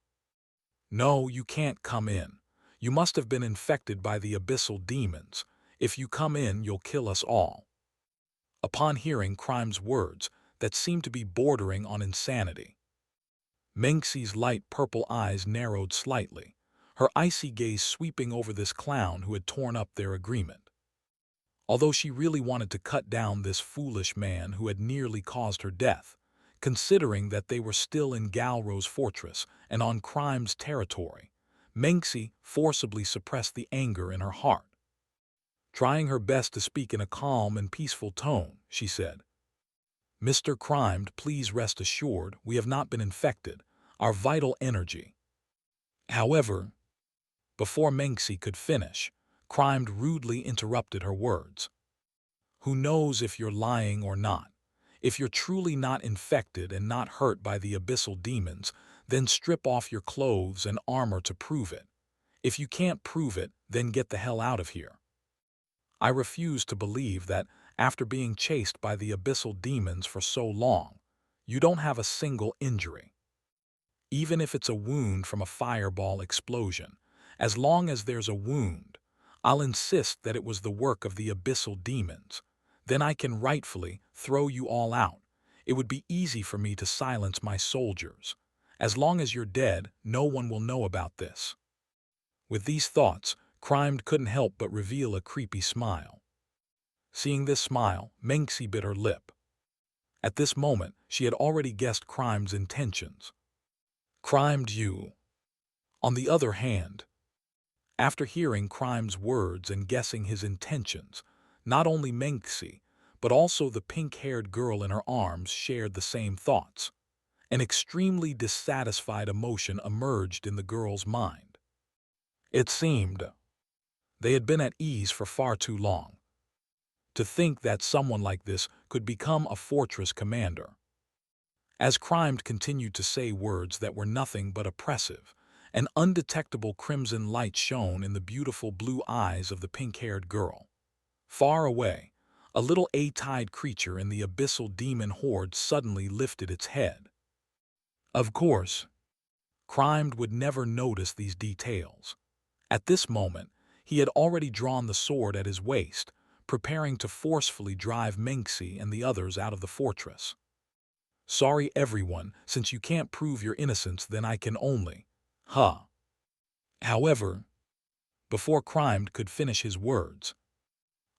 No, you can't come in. You must have been infected by the abyssal demons. If you come in, you'll kill us all. Upon hearing Crimed's words that seemed to be bordering on insanity, Mengxi's light purple eyes narrowed slightly, her icy gaze sweeping over this clown who had torn up their agreement. Although she really wanted to cut down this foolish man who had nearly caused her death, considering that they were still in Galro's fortress and on Crimed's territory, Mengxi forcibly suppressed the anger in her heart. Trying her best to speak in a calm and peaceful tone, she said, "Mr. Crimed, please rest assured we have not been infected. Our vital energy." However, before Mengxi could finish, Crimed rudely interrupted her words. "Who knows if you're lying or not? If you're truly not infected and not hurt by the abyssal demons, then strip off your clothes and armor to prove it. If you can't prove it, then get the hell out of here. I refuse to believe that, after being chased by the abyssal demons for so long, you don't have a single injury. Even if it's a wound from a fireball explosion, as long as there's a wound, I'll insist that it was the work of the abyssal demons. Then I can rightfully throw you all out. It would be easy for me to silence my soldiers. As long as you're dead, no one will know about this." With these thoughts, Crimed couldn't help but reveal a creepy smile. Seeing this smile, Mengxi bit her lip. At this moment, she had already guessed Crimed's intentions. Crimed, you. On the other hand, after hearing Crimed's words and guessing his intentions, not only Mengxi, but also the pink-haired girl in her arms shared the same thoughts. An extremely dissatisfied emotion emerged in the girl's mind. It seemed they had been at ease for far too long. To think that someone like this could become a fortress commander. As Crimed continued to say words that were nothing but oppressive, an undetectable crimson light shone in the beautiful blue eyes of the pink-haired girl. Far away, a little A-tide creature in the abyssal demon horde suddenly lifted its head. Of course, Crime would never notice these details. At this moment, he had already drawn the sword at his waist, preparing to forcefully drive Menxi and the others out of the fortress. Sorry everyone, since you can't prove your innocence, then I can only. Huh. However, before Crime could finish his words,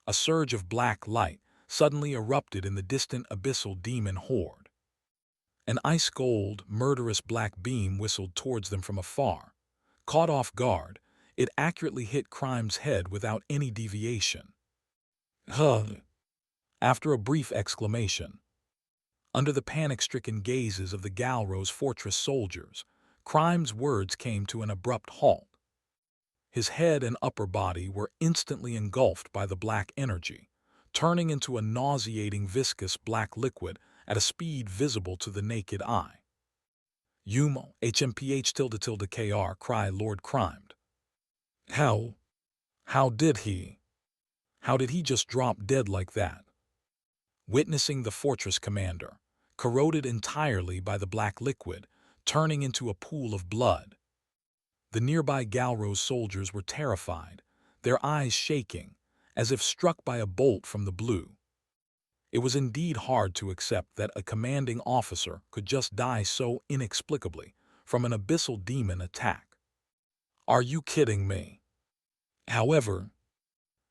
a surge of black light suddenly erupted in the distant abyssal demon horde. An ice-cold, murderous black beam whistled towards them from afar. Caught off guard, it accurately hit Crime's head without any deviation. Huh. After a brief exclamation, under the panic-stricken gazes of the Galro's fortress soldiers, Crime's words came to an abrupt halt. His head and upper body were instantly engulfed by the black energy, turning into a nauseating viscous black liquid at a speed visible to the naked eye. Yumo, HMPH_KR, cry Lord Crimed. How did he just drop dead like that? Witnessing the fortress commander, corroded entirely by the black liquid, turning into a pool of blood. The nearby Galro's soldiers were terrified, their eyes shaking, as if struck by a bolt from the blue. It was indeed hard to accept that a commanding officer could just die so inexplicably from an abyssal demon attack. Are you kidding me? However,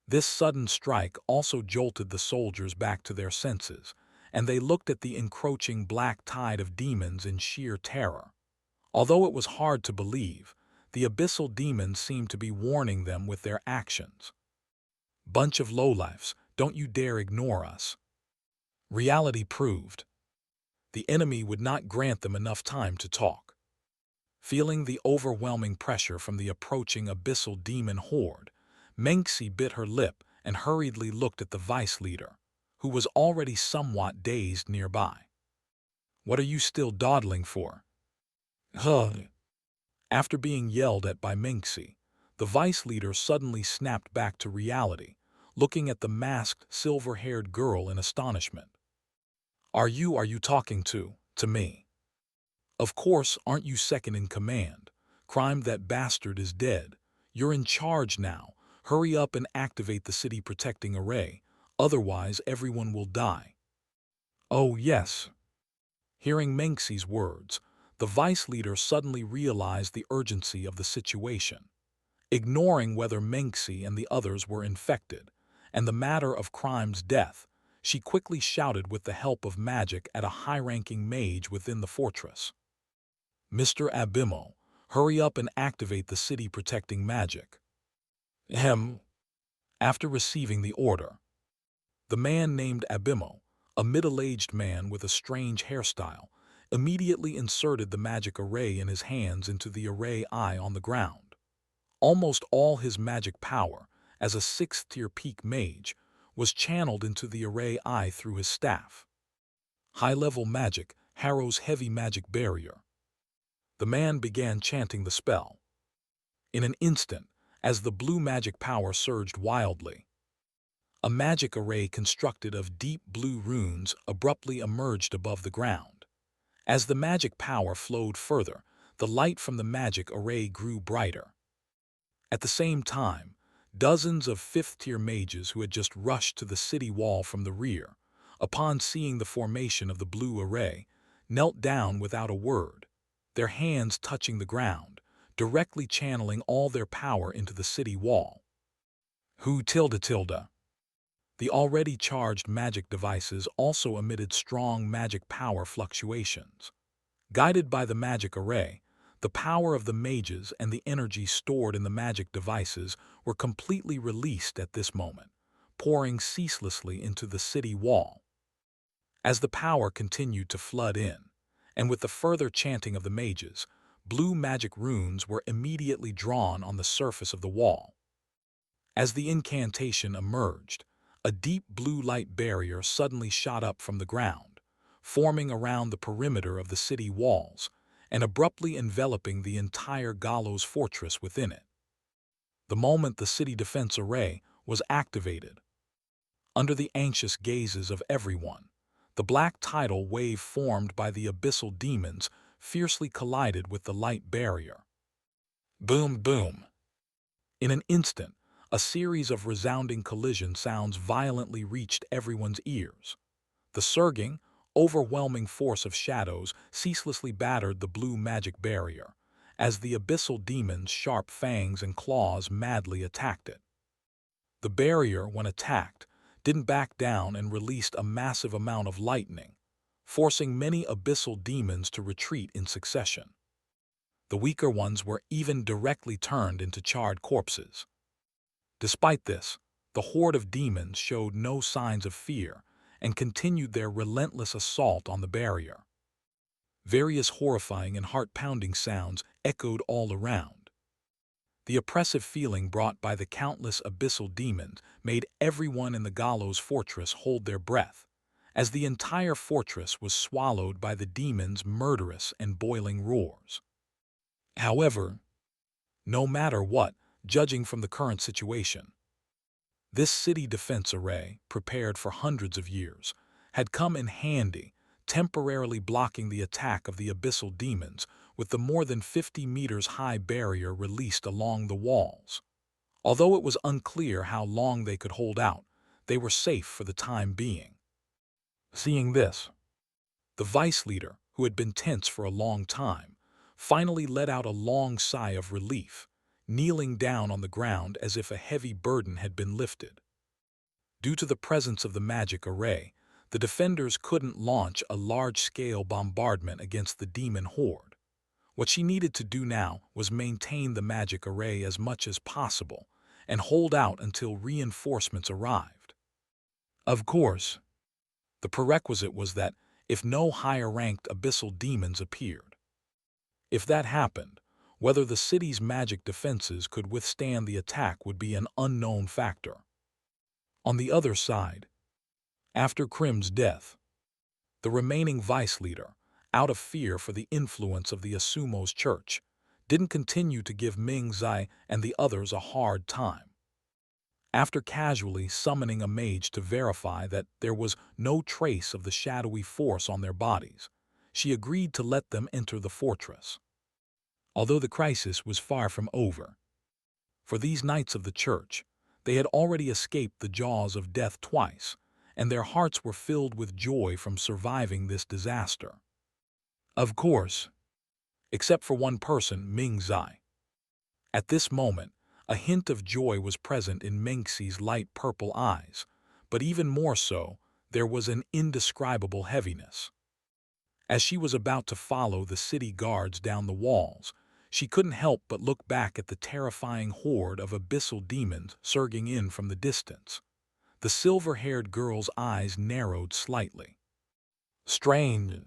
this sudden strike also jolted the soldiers back to their senses, and they looked at the encroaching black tide of demons in sheer terror. Although it was hard to believe, the abyssal demons seemed to be warning them with their actions. Bunch of lowlifes, don't you dare ignore us. Reality proved. The enemy would not grant them enough time to talk. Feeling the overwhelming pressure from the approaching abyssal demon horde, Menxi bit her lip and hurriedly looked at the vice leader, who was already somewhat dazed nearby. What are you still dawdling for? Huh. After being yelled at by Menxi, the vice leader suddenly snapped back to reality, looking at the masked, silver-haired girl in astonishment. Are you talking to me? Of course, aren't you second in command? Crime, that bastard is dead. You're in charge now. Hurry up and activate the city protecting array, otherwise everyone will die. Oh yes. Hearing Menxi's words, the vice leader suddenly realized the urgency of the situation. Ignoring whether Menxi and the others were infected, and the matter of Crime's death, she quickly shouted with the help of magic at a high-ranking mage within the fortress. Mr. Abimo, hurry up and activate the city-protecting magic. After receiving the order, the man named Abimo, a middle-aged man with a strange hairstyle, immediately inserted the magic array in his hands into the array eye on the ground. Almost all his magic power, as a 6th-tier peak mage, was channeled into the array eye through his staff. High-level magic, Harrow's heavy magic barrier. The man began chanting the spell. In an instant, as the blue magic power surged wildly, a magic array constructed of deep blue runes abruptly emerged above the ground. As the magic power flowed further, the light from the magic array grew brighter. At the same time, dozens of 5th-tier mages who had just rushed to the city wall from the rear, upon seeing the formation of the blue array, knelt down without a word, their hands touching the ground, directly channeling all their power into the city wall. The already charged magic devices also emitted strong magic power fluctuations. Guided by the magic array, the power of the mages and the energy stored in the magic devices were completely released at this moment, pouring ceaselessly into the city wall. As the power continued to flood in, and with the further chanting of the mages, blue magic runes were immediately drawn on the surface of the wall. As the incantation emerged, a deep blue light barrier suddenly shot up from the ground, forming around the perimeter of the city walls, and abruptly enveloping the entire Gallo's fortress within it. The moment the city defense array was activated, under the anxious gazes of everyone, the black tidal wave formed by the abyssal demons fiercely collided with the light barrier. Boom, boom. In an instant, a series of resounding collision sounds violently reached everyone's ears. The surging, overwhelming force of shadows ceaselessly battered the blue magic barrier, as the abyssal demon's sharp fangs and claws madly attacked it. The barrier, when attacked, didn't back down and released a massive amount of lightning, forcing many abyssal demons to retreat in succession. The weaker ones were even directly turned into charred corpses. Despite this, the horde of demons showed no signs of fear and continued their relentless assault on the barrier. Various horrifying and heart-pounding sounds echoed all around. The oppressive feeling brought by the countless abyssal demons made everyone in the gallows fortress hold their breath, as the entire fortress was swallowed by the demons' murderous and boiling roars. However, no matter what, judging from the current situation, this city defense array, prepared for hundreds of years, had come in handy, temporarily blocking the attack of the abyssal demons with the more than 50 meters high barrier released along the walls. Although it was unclear how long they could hold out, they were safe for the time being. Seeing this, the vice leader, who had been tense for a long time, finally let out a long sigh of relief, kneeling down on the ground as if a heavy burden had been lifted. Due to the presence of the magic array, the defenders couldn't launch a large-scale bombardment against the demon horde. What she needed to do now was maintain the magic array as much as possible and hold out until reinforcements arrived. Of course, the prerequisite was that if no higher-ranked abyssal demons appeared. If that happened, whether the city's magic defenses could withstand the attack would be an unknown factor. On the other side, after Krim's death, the remaining vice leader, out of fear for the influence of the Asumo's church, didn't continue to give Ming Zai and the others a hard time. After casually summoning a mage to verify that there was no trace of the shadowy force on their bodies, she agreed to let them enter the fortress. Although the crisis was far from over, for these knights of the church, they had already escaped the jaws of death twice, and their hearts were filled with joy from surviving this disaster. Of course, except for one person, Ming Zai. At this moment, a hint of joy was present in Mengxi's light purple eyes, but even more so, there was an indescribable heaviness. As she was about to follow the city guards down the walls, she couldn't help but look back at the terrifying horde of abyssal demons surging in from the distance. The silver-haired girl's eyes narrowed slightly. Strange.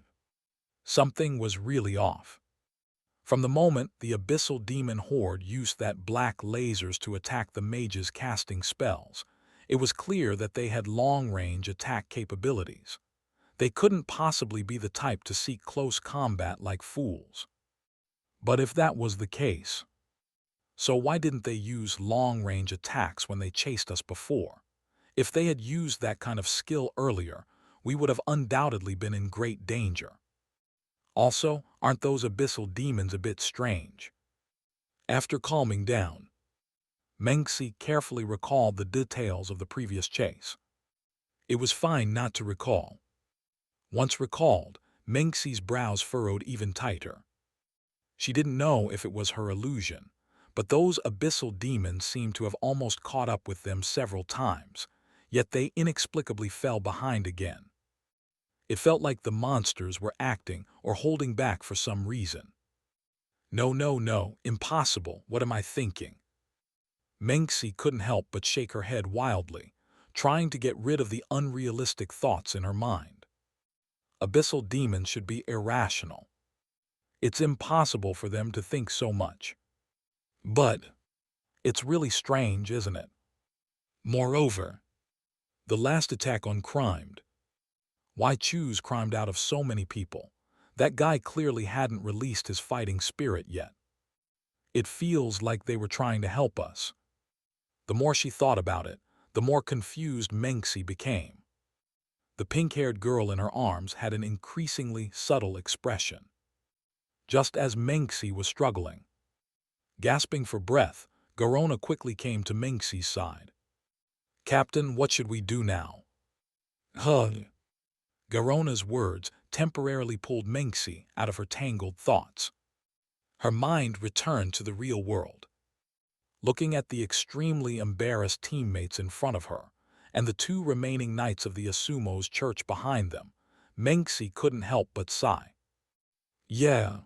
Something was really off. From the moment the abyssal demon horde used that black lasers to attack the mages casting spells, it was clear that they had long-range attack capabilities. They couldn't possibly be the type to seek close combat like fools. But if that was the case, so why didn't they use long-range attacks when they chased us before? If they had used that kind of skill earlier, we would have undoubtedly been in great danger. Also, aren't those abyssal demons a bit strange? After calming down, Mengxi carefully recalled the details of the previous chase. It was fine not to recall. Once recalled, Mengxi's brows furrowed even tighter. She didn't know if it was her illusion, but those abyssal demons seemed to have almost caught up with them several times, yet they inexplicably fell behind again. It felt like the monsters were acting or holding back for some reason. No, no, no, impossible, what am I thinking? Mengxi couldn't help but shake her head wildly, trying to get rid of the unrealistic thoughts in her mind. Abyssal demons should be irrational. It's impossible for them to think so much. But it's really strange, isn't it? Moreover, the last attack on Crimed. Why choose Crimed out of so many people? That guy clearly hadn't released his fighting spirit yet. It feels like they were trying to help us. The more she thought about it, the more confused Mengxi became. The pink-haired girl in her arms had an increasingly subtle expression. just as Menxi was struggling. Gasping for breath, Garona quickly came to Menxi's side. "Captain, what should we do now?" "Huh." Garona's words temporarily pulled Menxi out of her tangled thoughts. Her mind returned to the real world. Looking at the extremely embarrassed teammates in front of her, and the two remaining knights of the Asumo's church behind them, Menxi couldn't help but sigh. Yeah,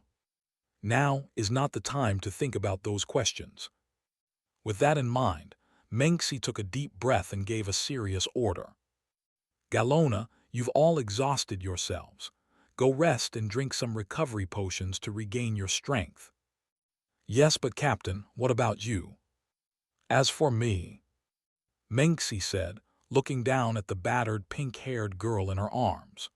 now is not the time to think about those questions. With that in mind, Menxi took a deep breath and gave a serious order. "Galona, you've all exhausted yourselves. Go rest and drink some recovery potions to regain your strength." "Yes, but Captain, what about you?" "As for me," Menxi said, looking down at the battered pink-haired girl in her arms.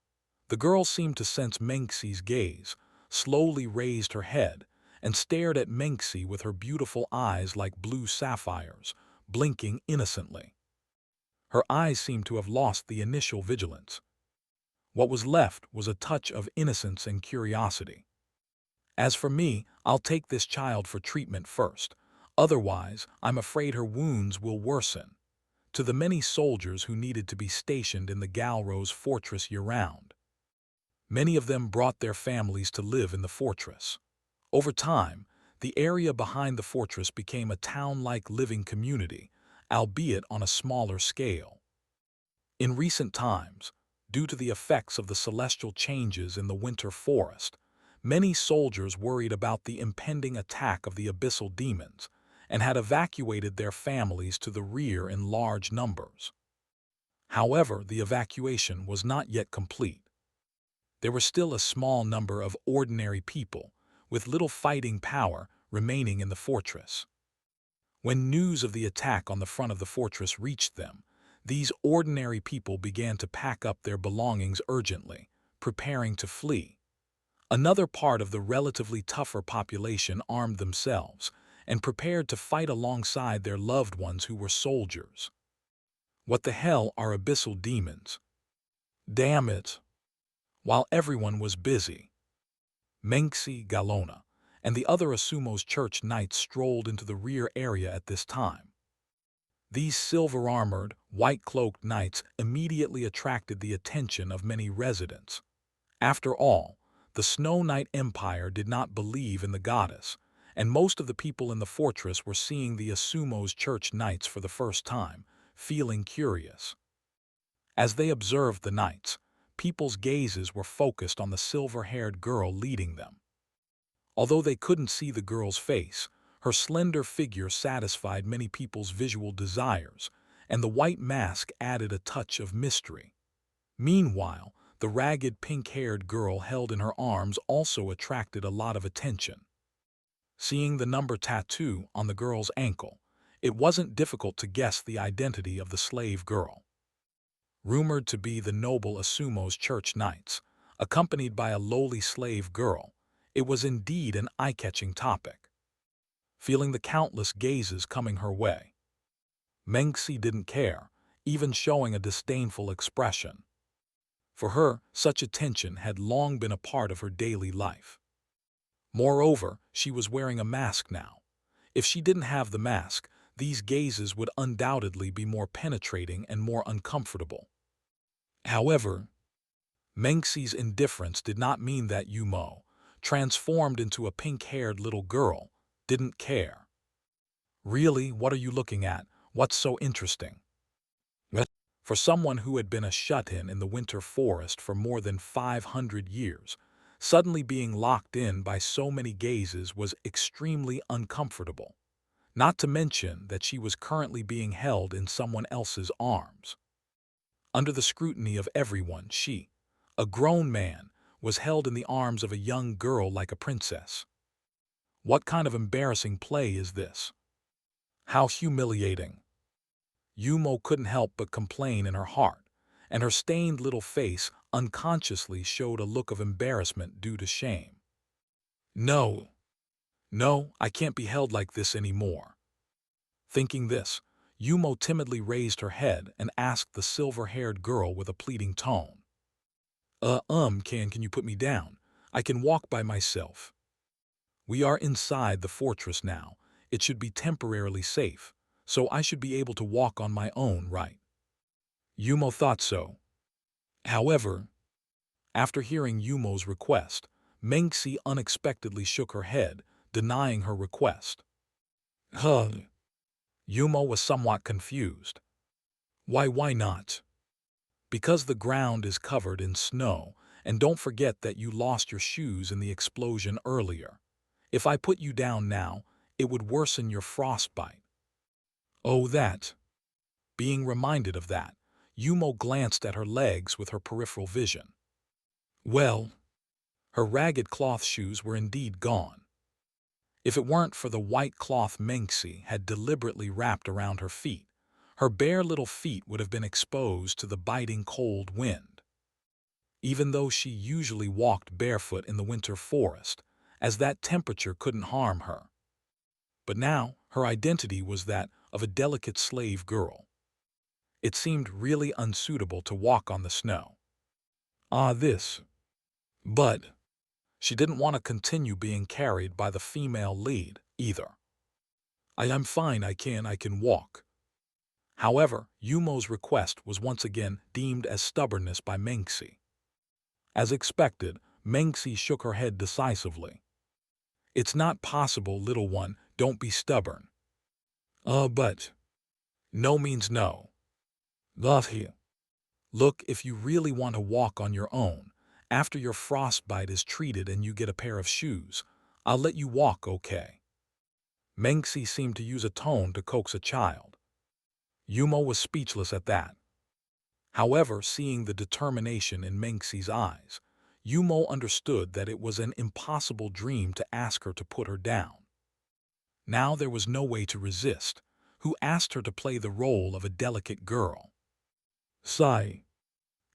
The girl seemed to sense Menxi's gaze, slowly raised her head, and stared at Menxi with her beautiful eyes like blue sapphires, blinking innocently. Her eyes seemed to have lost the initial vigilance. What was left was a touch of innocence and curiosity. "As for me, I'll take this child for treatment first. Otherwise, I'm afraid her wounds will worsen." To the many soldiers who needed to be stationed in the Galrose fortress year-round. Many of them brought their families to live in the fortress. Over time, the area behind the fortress became a town-like living community, albeit on a smaller scale. In recent times, due to the effects of the celestial changes in the winter forest, many soldiers worried about the impending attack of the abyssal demons and had evacuated their families to the rear in large numbers. However, the evacuation was not yet complete. There were still a small number of ordinary people, with little fighting power, remaining in the fortress. When news of the attack on the front of the fortress reached them, these ordinary people began to pack up their belongings urgently, preparing to flee. Another part of the relatively tougher population armed themselves and prepared to fight alongside their loved ones who were soldiers. What the hell are abyssal demons? Damn it! While everyone was busy, Menxi, Galona, and the other Asumo's church knights strolled into the rear area at this time. These silver-armored, white-cloaked knights immediately attracted the attention of many residents. After all, the Snow Knight Empire did not believe in the goddess, and most of the people in the fortress were seeing the Asumo's church knights for the first time, feeling curious. As they observed the knights, people's gazes were focused on the silver-haired girl leading them. Although they couldn't see the girl's face, her slender figure satisfied many people's visual desires, and the white mask added a touch of mystery. Meanwhile, the ragged pink-haired girl held in her arms also attracted a lot of attention. Seeing the number tattoo on the girl's ankle, it wasn't difficult to guess the identity of the slave girl. Rumored to be the noble Asumo's church knights, accompanied by a lowly slave girl, it was indeed an eye-catching topic. Feeling the countless gazes coming her way, Menxi didn't care, even showing a disdainful expression. For her, such attention had long been a part of her daily life. Moreover, she was wearing a mask now. If she didn't have the mask, these gazes would undoubtedly be more penetrating and more uncomfortable. However, Menxi's indifference did not mean that Yumo, transformed into a pink-haired little girl, didn't care. "Really, what are you looking at? What's so interesting?" For someone who had been a shut-in in the winter forest for more than 500 years, suddenly being locked in by so many gazes was extremely uncomfortable, not to mention that she was currently being held in someone else's arms. Under the scrutiny of everyone, she, a grown man, was held in the arms of a young girl like a princess. What kind of embarrassing play is this? How humiliating! Yumo couldn't help but complain in her heart, and her stained little face unconsciously showed a look of embarrassment due to shame. No, no, I can't be held like this anymore. Thinking this, Yumo timidly raised her head and asked the silver-haired girl with a pleading tone. Can you put me down? I can walk by myself." We are inside the fortress now. It should be temporarily safe, so I should be able to walk on my own, right? Yumo thought so. However, after hearing Yumo's request, Mengxi unexpectedly shook her head, denying her request. Huh. Yumo was somewhat confused. Why not? Because the ground is covered in snow, and don't forget that you lost your shoes in the explosion earlier. If I put you down now, it would worsen your frostbite. Oh, that. Being reminded of that, Yumo glanced at her legs with her peripheral vision. Well, her ragged cloth shoes were indeed gone. If it weren't for the white cloth Mengxi had deliberately wrapped around her feet, her bare little feet would have been exposed to the biting cold wind. Even though she usually walked barefoot in the winter forest, as that temperature couldn't harm her. But now, her identity was that of a delicate slave girl. It seemed really unsuitable to walk on the snow. But she didn't want to continue being carried by the female lead, either. I'm fine, I can walk. However, Yumo's request was once again deemed as stubbornness by Mengxi. As expected, Mengxi shook her head decisively. It's not possible, little one, don't be stubborn. But. No means no. Look, if you really want to walk on your own, after your frostbite is treated and you get a pair of shoes, I'll let you walk, okay? Mengxi seemed to use a tone to coax a child. Yumo was speechless at that. However, seeing the determination in Mengxi's eyes, Yumo understood that it was an impossible dream to ask her to put her down. Now there was no way to resist, who asked her to play the role of a delicate girl. Sigh.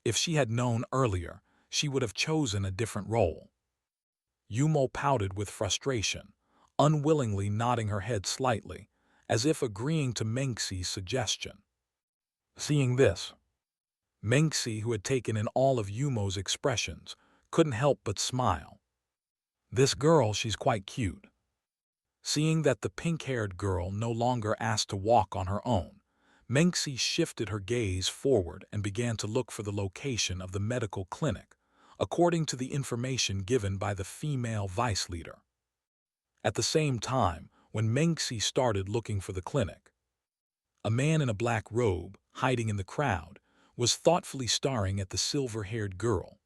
If she had known earlier, she would have chosen a different role. Yumo pouted with frustration, unwillingly nodding her head slightly, as if agreeing to Mengxi's suggestion. Seeing this, Mengxi, who had taken in all of Yumo's expressions, couldn't help but smile. This girl, she's quite cute. Seeing that the pink-haired girl no longer asked to walk on her own, Mengxi shifted her gaze forward and began to look for the location of the medical clinic, according to the information given by the female vice leader. At the same time, when Mengxi started looking for the clinic, a man in a black robe, hiding in the crowd, was thoughtfully staring at the silver-haired girl.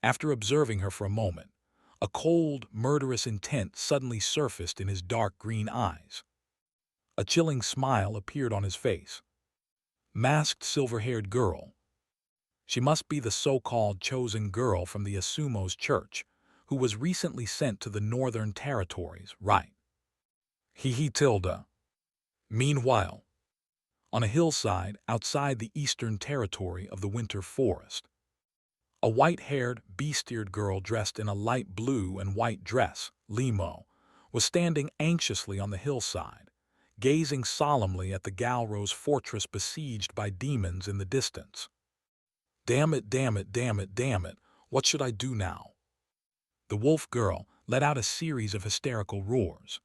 After observing her for a moment, a cold, murderous intent suddenly surfaced in his dark green eyes. A chilling smile appeared on his face. Masked silver-haired girl. She must be the so-called chosen girl from the Asumo's church, who was recently sent to the Northern Territories, right? Tilda. Meanwhile, on a hillside outside the Eastern Territory of the Winter Forest, a white-haired, beast-eared girl dressed in a light blue and white dress, limo, was standing anxiously on the hillside, gazing solemnly at the Galrose fortress besieged by demons in the distance. Damn it, damn it, damn it, damn it, what should I do now? The wolf girl let out a series of hysterical roars.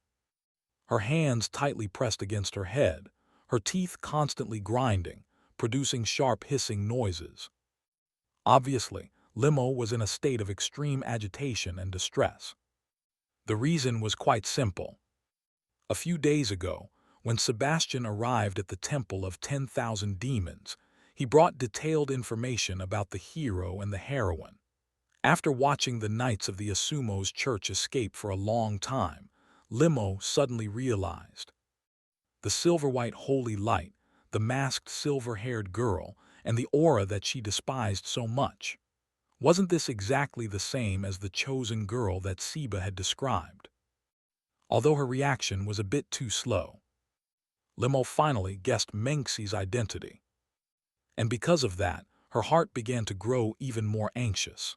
Her hands tightly pressed against her head, her teeth constantly grinding, producing sharp hissing noises. Obviously, Limo was in a state of extreme agitation and distress. The reason was quite simple. A few days ago, when Sebastian arrived at the Temple of 10,000 Demons, he brought detailed information about the hero and the heroine. After watching the Knights of the Asumo's church escape for a long time, Limo suddenly realized. The silver-white holy light, the masked silver-haired girl, and the aura that she despised so much. Wasn't this exactly the same as the chosen girl that Siba had described? Although her reaction was a bit too slow, Limo finally guessed Mengxi's identity. And because of that, her heart began to grow even more anxious.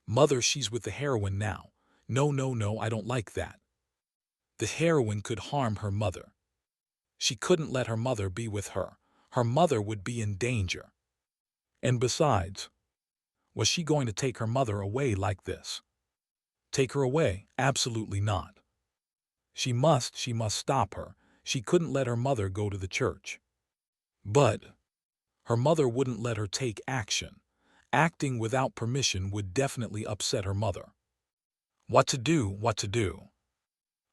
Mother, she's with the heroine now. No, I don't like that. The heroine could harm her mother. She couldn't let her mother be with her. Her mother would be in danger. And besides, was she going to take her mother away like this? Take her away? Absolutely not. She must stop her. She couldn't let her mother go to the church. But her mother wouldn't let her take action. Acting without permission would definitely upset her mother. What to do? What to do?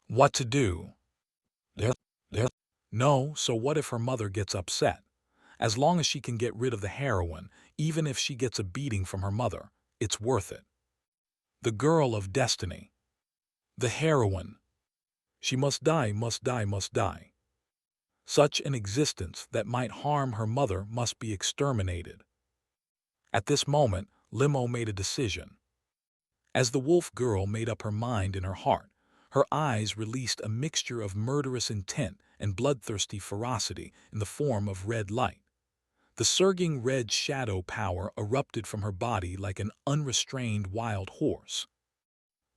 What to do? There. No, so what if her mother gets upset? As long as she can get rid of the heroine, even if she gets a beating from her mother, it's worth it. The girl of destiny. The heroine. She must die, must die, must die. Such an existence that might harm her mother must be exterminated. At this moment, Limo made a decision. As the wolf girl made up her mind in her heart, her eyes released a mixture of murderous intent and bloodthirsty ferocity in the form of red light. The surging red shadow power erupted from her body like an unrestrained wild horse.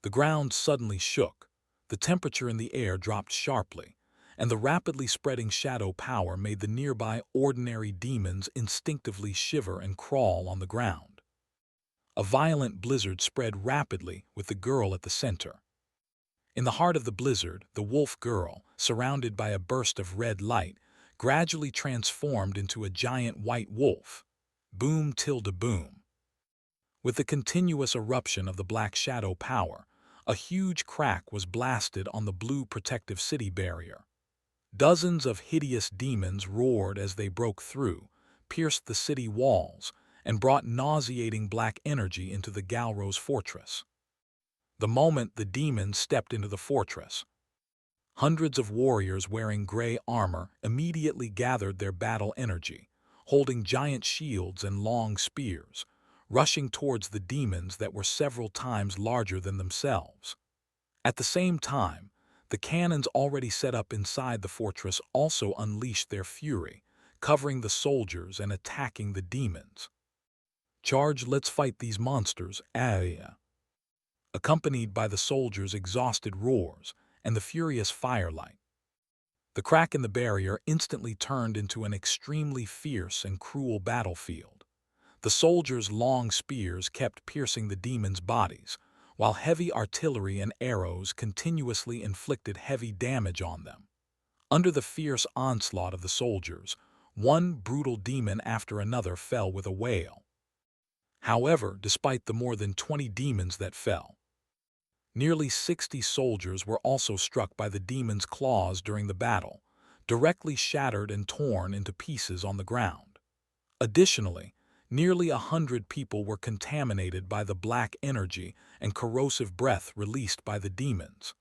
The ground suddenly shook, the temperature in the air dropped sharply, and the rapidly spreading shadow power made the nearby ordinary demons instinctively shiver and crawl on the ground. A violent blizzard spread rapidly with the girl at the center. In the heart of the blizzard, the wolf girl, surrounded by a burst of red light, gradually transformed into a giant white wolf. Boom tilde boom. With the continuous eruption of the black shadow power, a huge crack was blasted on the blue protective city barrier. Dozens of hideous demons roared as they broke through, pierced the city walls, and brought nauseating black energy into the Galrose fortress. The moment the demons stepped into the fortress, hundreds of warriors wearing gray armor immediately gathered their battle energy, holding giant shields and long spears, rushing towards the demons that were several times larger than themselves. At the same time, the cannons already set up inside the fortress also unleashed their fury, covering the soldiers and attacking the demons. Charge, let's fight these monsters, accompanied by the soldiers' exhausted roars and the furious firelight. The crack in the barrier instantly turned into an extremely fierce and cruel battlefield. The soldiers' long spears kept piercing the demons' bodies, while heavy artillery and arrows continuously inflicted heavy damage on them. Under the fierce onslaught of the soldiers, one brutal demon after another fell with a wail. However, despite the more than 20 demons that fell, nearly 60 soldiers were also struck by the demons' claws during the battle, directly shattered and torn into pieces on the ground. Additionally, nearly 100 people were contaminated by the black energy and corrosive breath released by the demons.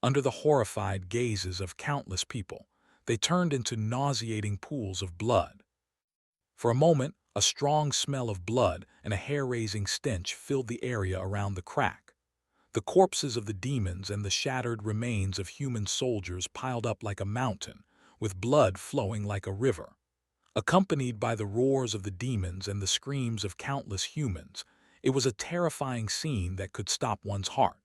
Under the horrified gazes of countless people, they turned into nauseating pools of blood. For a moment, a strong smell of blood and a hair-raising stench filled the area around the crack. The corpses of the demons and the shattered remains of human soldiers piled up like a mountain, with blood flowing like a river. Accompanied by the roars of the demons and the screams of countless humans, it was a terrifying scene that could stop one's heart.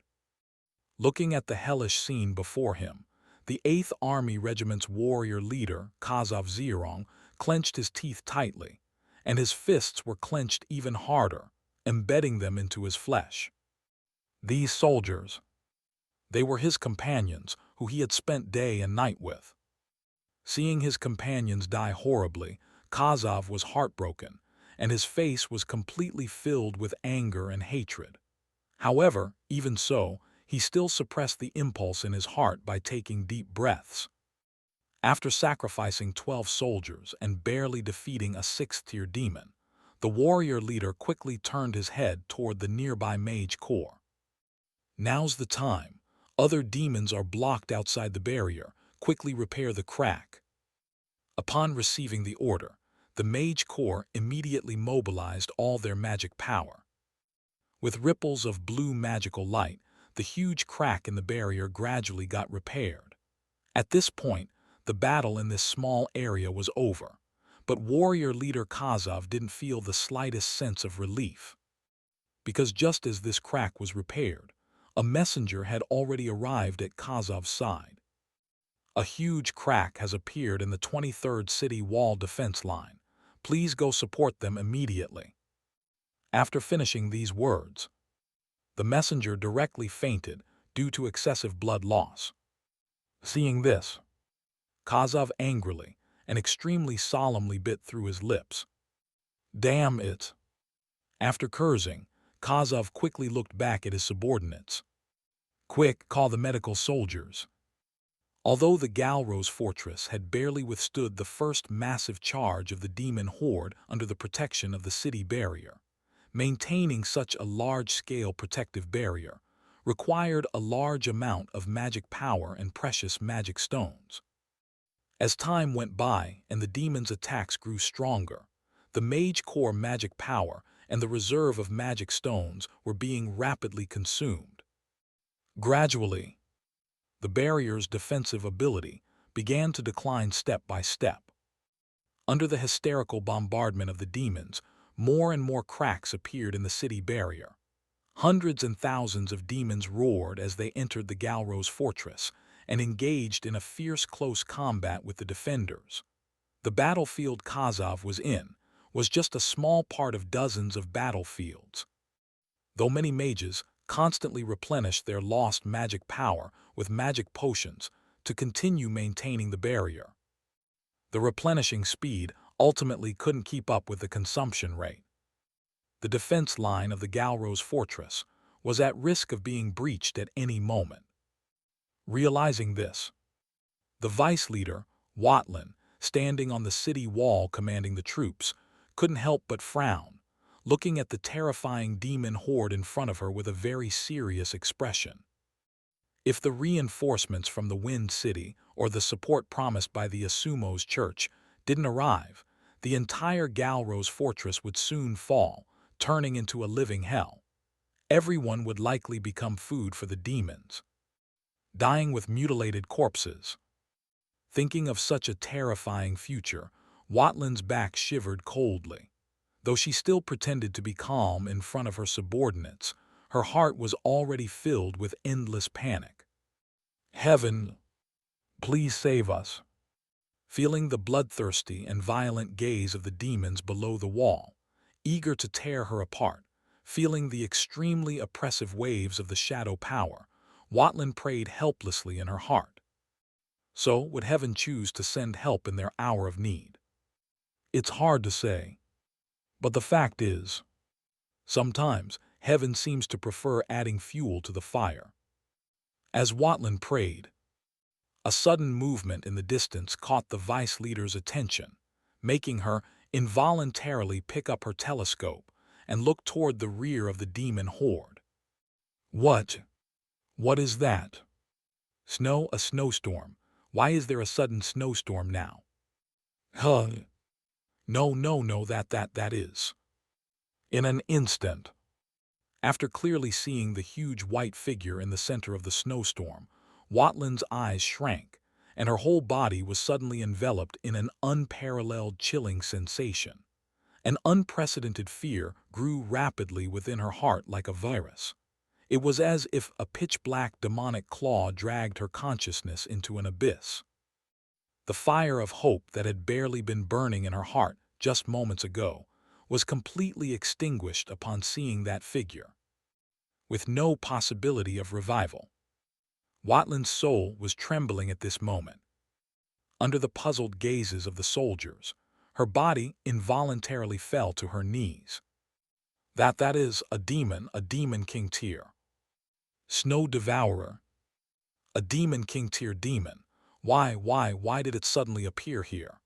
Looking at the hellish scene before him, the 8th Army Regiment's warrior leader, Kazov Zirong, clenched his teeth tightly, and his fists were clenched even harder, embedding them into his flesh. These soldiers, they were his companions, who he had spent day and night with. Seeing his companions die horribly, Kazov was heartbroken, and his face was completely filled with anger and hatred. However, even so, he still suppressed the impulse in his heart by taking deep breaths. After sacrificing 12 soldiers and barely defeating a 6th-tier demon, the warrior leader quickly turned his head toward the nearby mage corps. Now's the time. Other demons are blocked outside the barrier. Quickly repair the crack. Upon receiving the order, the mage corps immediately mobilized all their magic power. With ripples of blue magical light, the huge crack in the barrier gradually got repaired. At this point, the battle in this small area was over, but warrior leader Kazov didn't feel the slightest sense of relief. Because just as this crack was repaired, a messenger had already arrived at Kazov's side. A huge crack has appeared in the 23rd City Wall defense line. Please go support them immediately. After finishing these words, The messenger directly fainted due to excessive blood loss. Seeing this, Kazov angrily and extremely solemnly bit through his lips. Damn it! After cursing, Kazov quickly looked back at his subordinates. Quick, call the medical soldiers. Although the Galrose fortress had barely withstood the first massive charge of the demon horde under the protection of the city barrier, maintaining such a large-scale protective barrier required a large amount of magic power and precious magic stones. As time went by and the demon's attacks grew stronger, the mage core magic power and the reserve of magic stones were being rapidly consumed. Gradually, the barrier's defensive ability began to decline step by step. Under the hysterical bombardment of the demons, more and more cracks appeared in the city barrier. Hundreds and thousands of demons roared as they entered the Galrose fortress and engaged in a fierce close combat with the defenders. The battlefield Kazov was in was just a small part of dozens of battlefields. Though many mages constantly replenished their lost magic power with magic potions to continue maintaining the barrier, the replenishing speed ultimately couldn't keep up with the consumption rate. The defense line of the Galrose fortress was at risk of being breached at any moment. Realizing this, the vice leader, Watlin, standing on the city wall commanding the troops, couldn't help but frown, looking at the terrifying demon horde in front of her with a very serious expression. If the reinforcements from the Wind City or the support promised by the Asumos Church didn't arrive, the entire Galrose fortress would soon fall, turning into a living hell. Everyone would likely become food for the demons, dying with mutilated corpses. Thinking of such a terrifying future, Watlin's back shivered coldly. Though she still pretended to be calm in front of her subordinates, her heart was already filled with endless panic. Heaven, please save us. Feeling the bloodthirsty and violent gaze of the demons below the wall, eager to tear her apart, feeling the extremely oppressive waves of the shadow power, Watlin prayed helplessly in her heart. So would heaven choose to send help in their hour of need? It's hard to say, but the fact is, sometimes heaven seems to prefer adding fuel to the fire. As Watlin prayed, a sudden movement in the distance caught the vice leader's attention, making her involuntarily pick up her telescope and look toward the rear of the demon horde. What is that? Snow, a snowstorm. Why is there a sudden snowstorm now? Huh. No, that is. In an instant. After clearly seeing the huge white figure in the center of the snowstorm, Watlin's eyes shrank, and her whole body was suddenly enveloped in an unparalleled chilling sensation. An unprecedented fear grew rapidly within her heart like a virus. It was as if a pitch-black demonic claw dragged her consciousness into an abyss. The fire of hope that had barely been burning in her heart just moments ago was completely extinguished upon seeing that figure. With no possibility of revival, Watlin's soul was trembling at this moment. Under the puzzled gazes of the soldiers, her body involuntarily fell to her knees. That is a demon King Tyr. Snow Devourer. A demon King Tyr demon. Why did it suddenly appear here?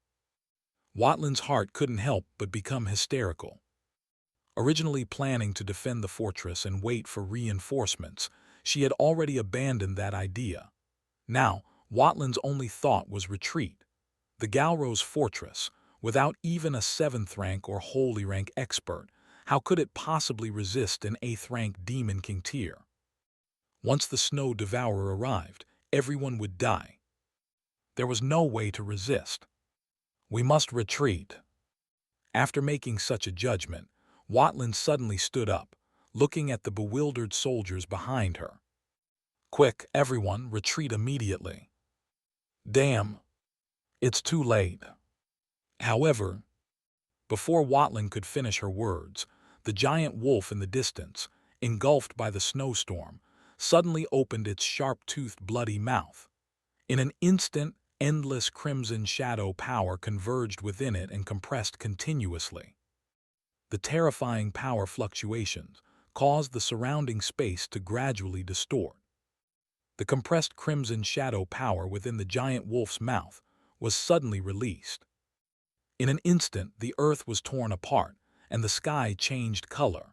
Watlin's heart couldn't help but become hysterical. Originally planning to defend the fortress and wait for reinforcements, she had already abandoned that idea. Now, Watlin's only thought was retreat. The Galrose fortress, without even a 7th rank or holy rank expert, how could it possibly resist an 8th rank demon King Tyr? Once the Snow Devourer arrived, everyone would die. There was no way to resist. We must retreat. After making such a judgment, Watlin suddenly stood up, looking at the bewildered soldiers behind her. Quick, everyone, retreat immediately. Damn, it's too late. However, before Watlin could finish her words, the giant wolf in the distance, engulfed by the snowstorm, suddenly opened its sharp-toothed bloody mouth. In an instant, endless crimson shadow power converged within it and compressed continuously. The terrifying power fluctuations caused the surrounding space to gradually distort. The compressed crimson shadow power within the giant wolf's mouth was suddenly released. In an instant, the earth was torn apart, and the sky changed color.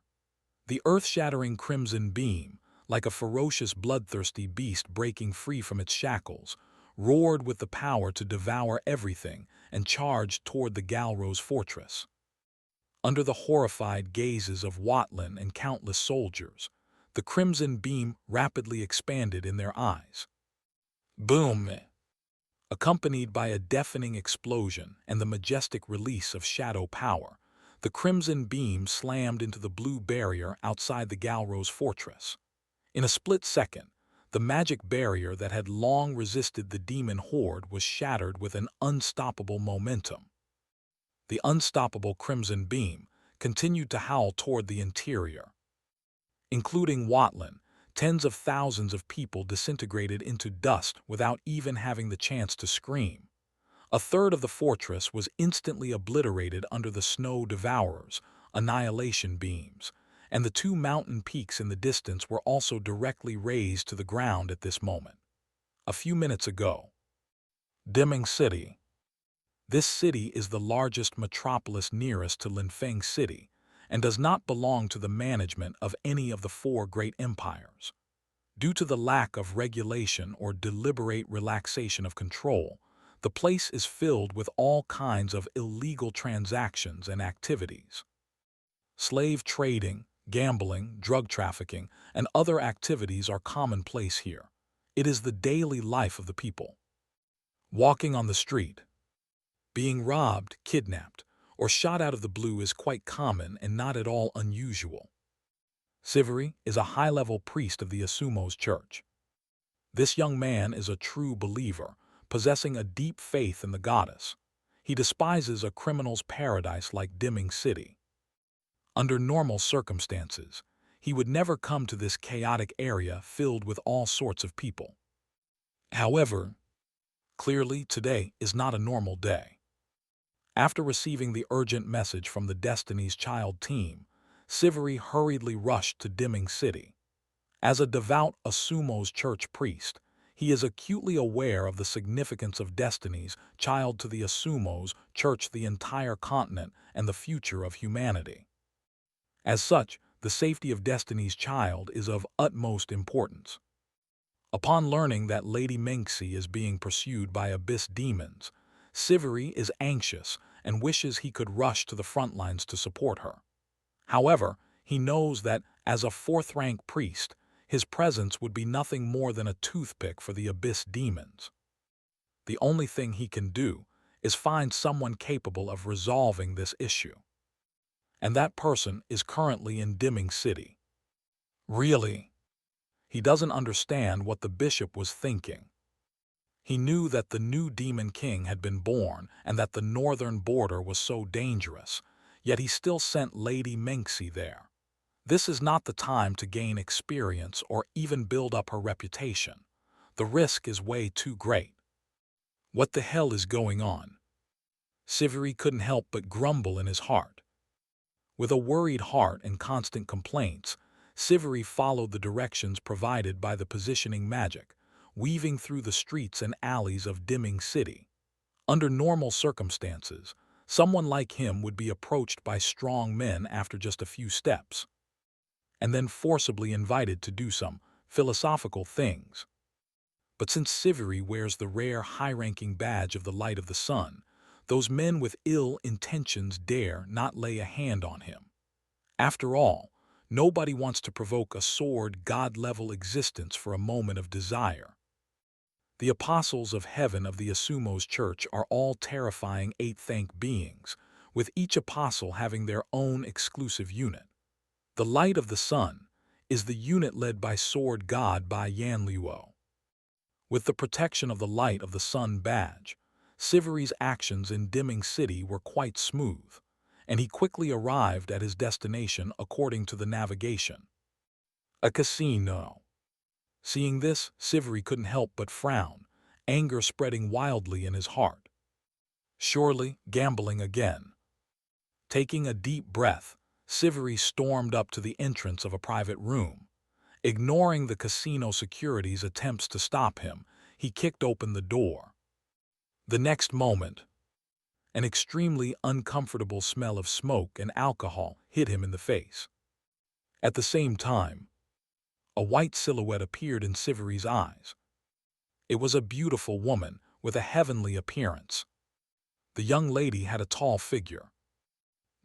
The earth-shattering crimson beam, like a ferocious bloodthirsty beast breaking free from its shackles, roared with the power to devour everything and charged toward the Galrose fortress. Under the horrified gazes of Wattlin and countless soldiers, the crimson beam rapidly expanded in their eyes. Boom! Accompanied by a deafening explosion and the majestic release of shadow power, the crimson beam slammed into the blue barrier outside the Galrose fortress. In a split second, the magic barrier that had long resisted the demon horde was shattered with an unstoppable momentum. The unstoppable crimson beam continued to howl toward the interior. Including Wattlin, tens of thousands of people disintegrated into dust without even having the chance to scream. A third of the fortress was instantly obliterated under the snow devourers, annihilation beams, and the two mountain peaks in the distance were also directly razed to the ground at this moment. A few minutes ago. Dimming City. This city is the largest metropolis nearest to Linfeng City and does not belong to the management of any of the four great empires. Due to the lack of regulation or deliberate relaxation of control, the place is filled with all kinds of illegal transactions and activities. Slave trading, gambling, drug trafficking, and other activities are commonplace here. It is the daily life of the people. Walking on the street, being robbed, kidnapped, or shot out of the blue is quite common and not at all unusual. Siveri is a high-level priest of the Asumo's church. This young man is a true believer, possessing a deep faith in the goddess. He despises a criminal's paradise like Dimming City. Under normal circumstances, he would never come to this chaotic area filled with all sorts of people. However, clearly today is not a normal day. After receiving the urgent message from the Destiny's Child team, Siveri hurriedly rushed to Dimming City. As a devout Asumo's church priest, he is acutely aware of the significance of Destiny's Child to the Asumo's church, the entire continent, and the future of humanity. As such, the safety of Destiny's Child is of utmost importance. Upon learning that Lady Mengxi is being pursued by abyss demons, Siveri is anxious and wishes he could rush to the front lines to support her. However, he knows that, as a fourth-rank priest, his presence would be nothing more than a toothpick for the abyss demons. The only thing he can do is find someone capable of resolving this issue. And that person is currently in Dimming City. Really? He doesn't understand what the bishop was thinking. He knew that the new demon king had been born and that the northern border was so dangerous, yet he still sent Lady Mengxi there. This is not the time to gain experience or even build up her reputation. The risk is way too great. What the hell is going on? Siveri couldn't help but grumble in his heart. With a worried heart and constant complaints, Siveri followed the directions provided by the positioning magic, weaving through the streets and alleys of Dimming City. Under normal circumstances, someone like him would be approached by strong men after just a few steps, and then forcibly invited to do some philosophical things. But since Siveri wears the rare high-ranking badge of the Light of the Sun, those men with ill intentions dare not lay a hand on him. After all, nobody wants to provoke a sword god-level existence for a moment of desire. The apostles of heaven of the Asumo's church are all terrifying eight-thank beings, with each apostle having their own exclusive unit. The Light of the Sun is the unit led by sword god Bai Yanluo. With the protection of the Light of the Sun badge, Siveri's actions in Dimming City were quite smooth, and he quickly arrived at his destination according to the navigation. A casino. Seeing this, Siveri couldn't help but frown, anger spreading wildly in his heart. Surely, gambling again. Taking a deep breath, Siveri stormed up to the entrance of a private room. Ignoring the casino security's attempts to stop him, he kicked open the door. The next moment, an extremely uncomfortable smell of smoke and alcohol hit him in the face. At the same time, a white silhouette appeared in Siveri's eyes. It was a beautiful woman with a heavenly appearance. The young lady had a tall figure.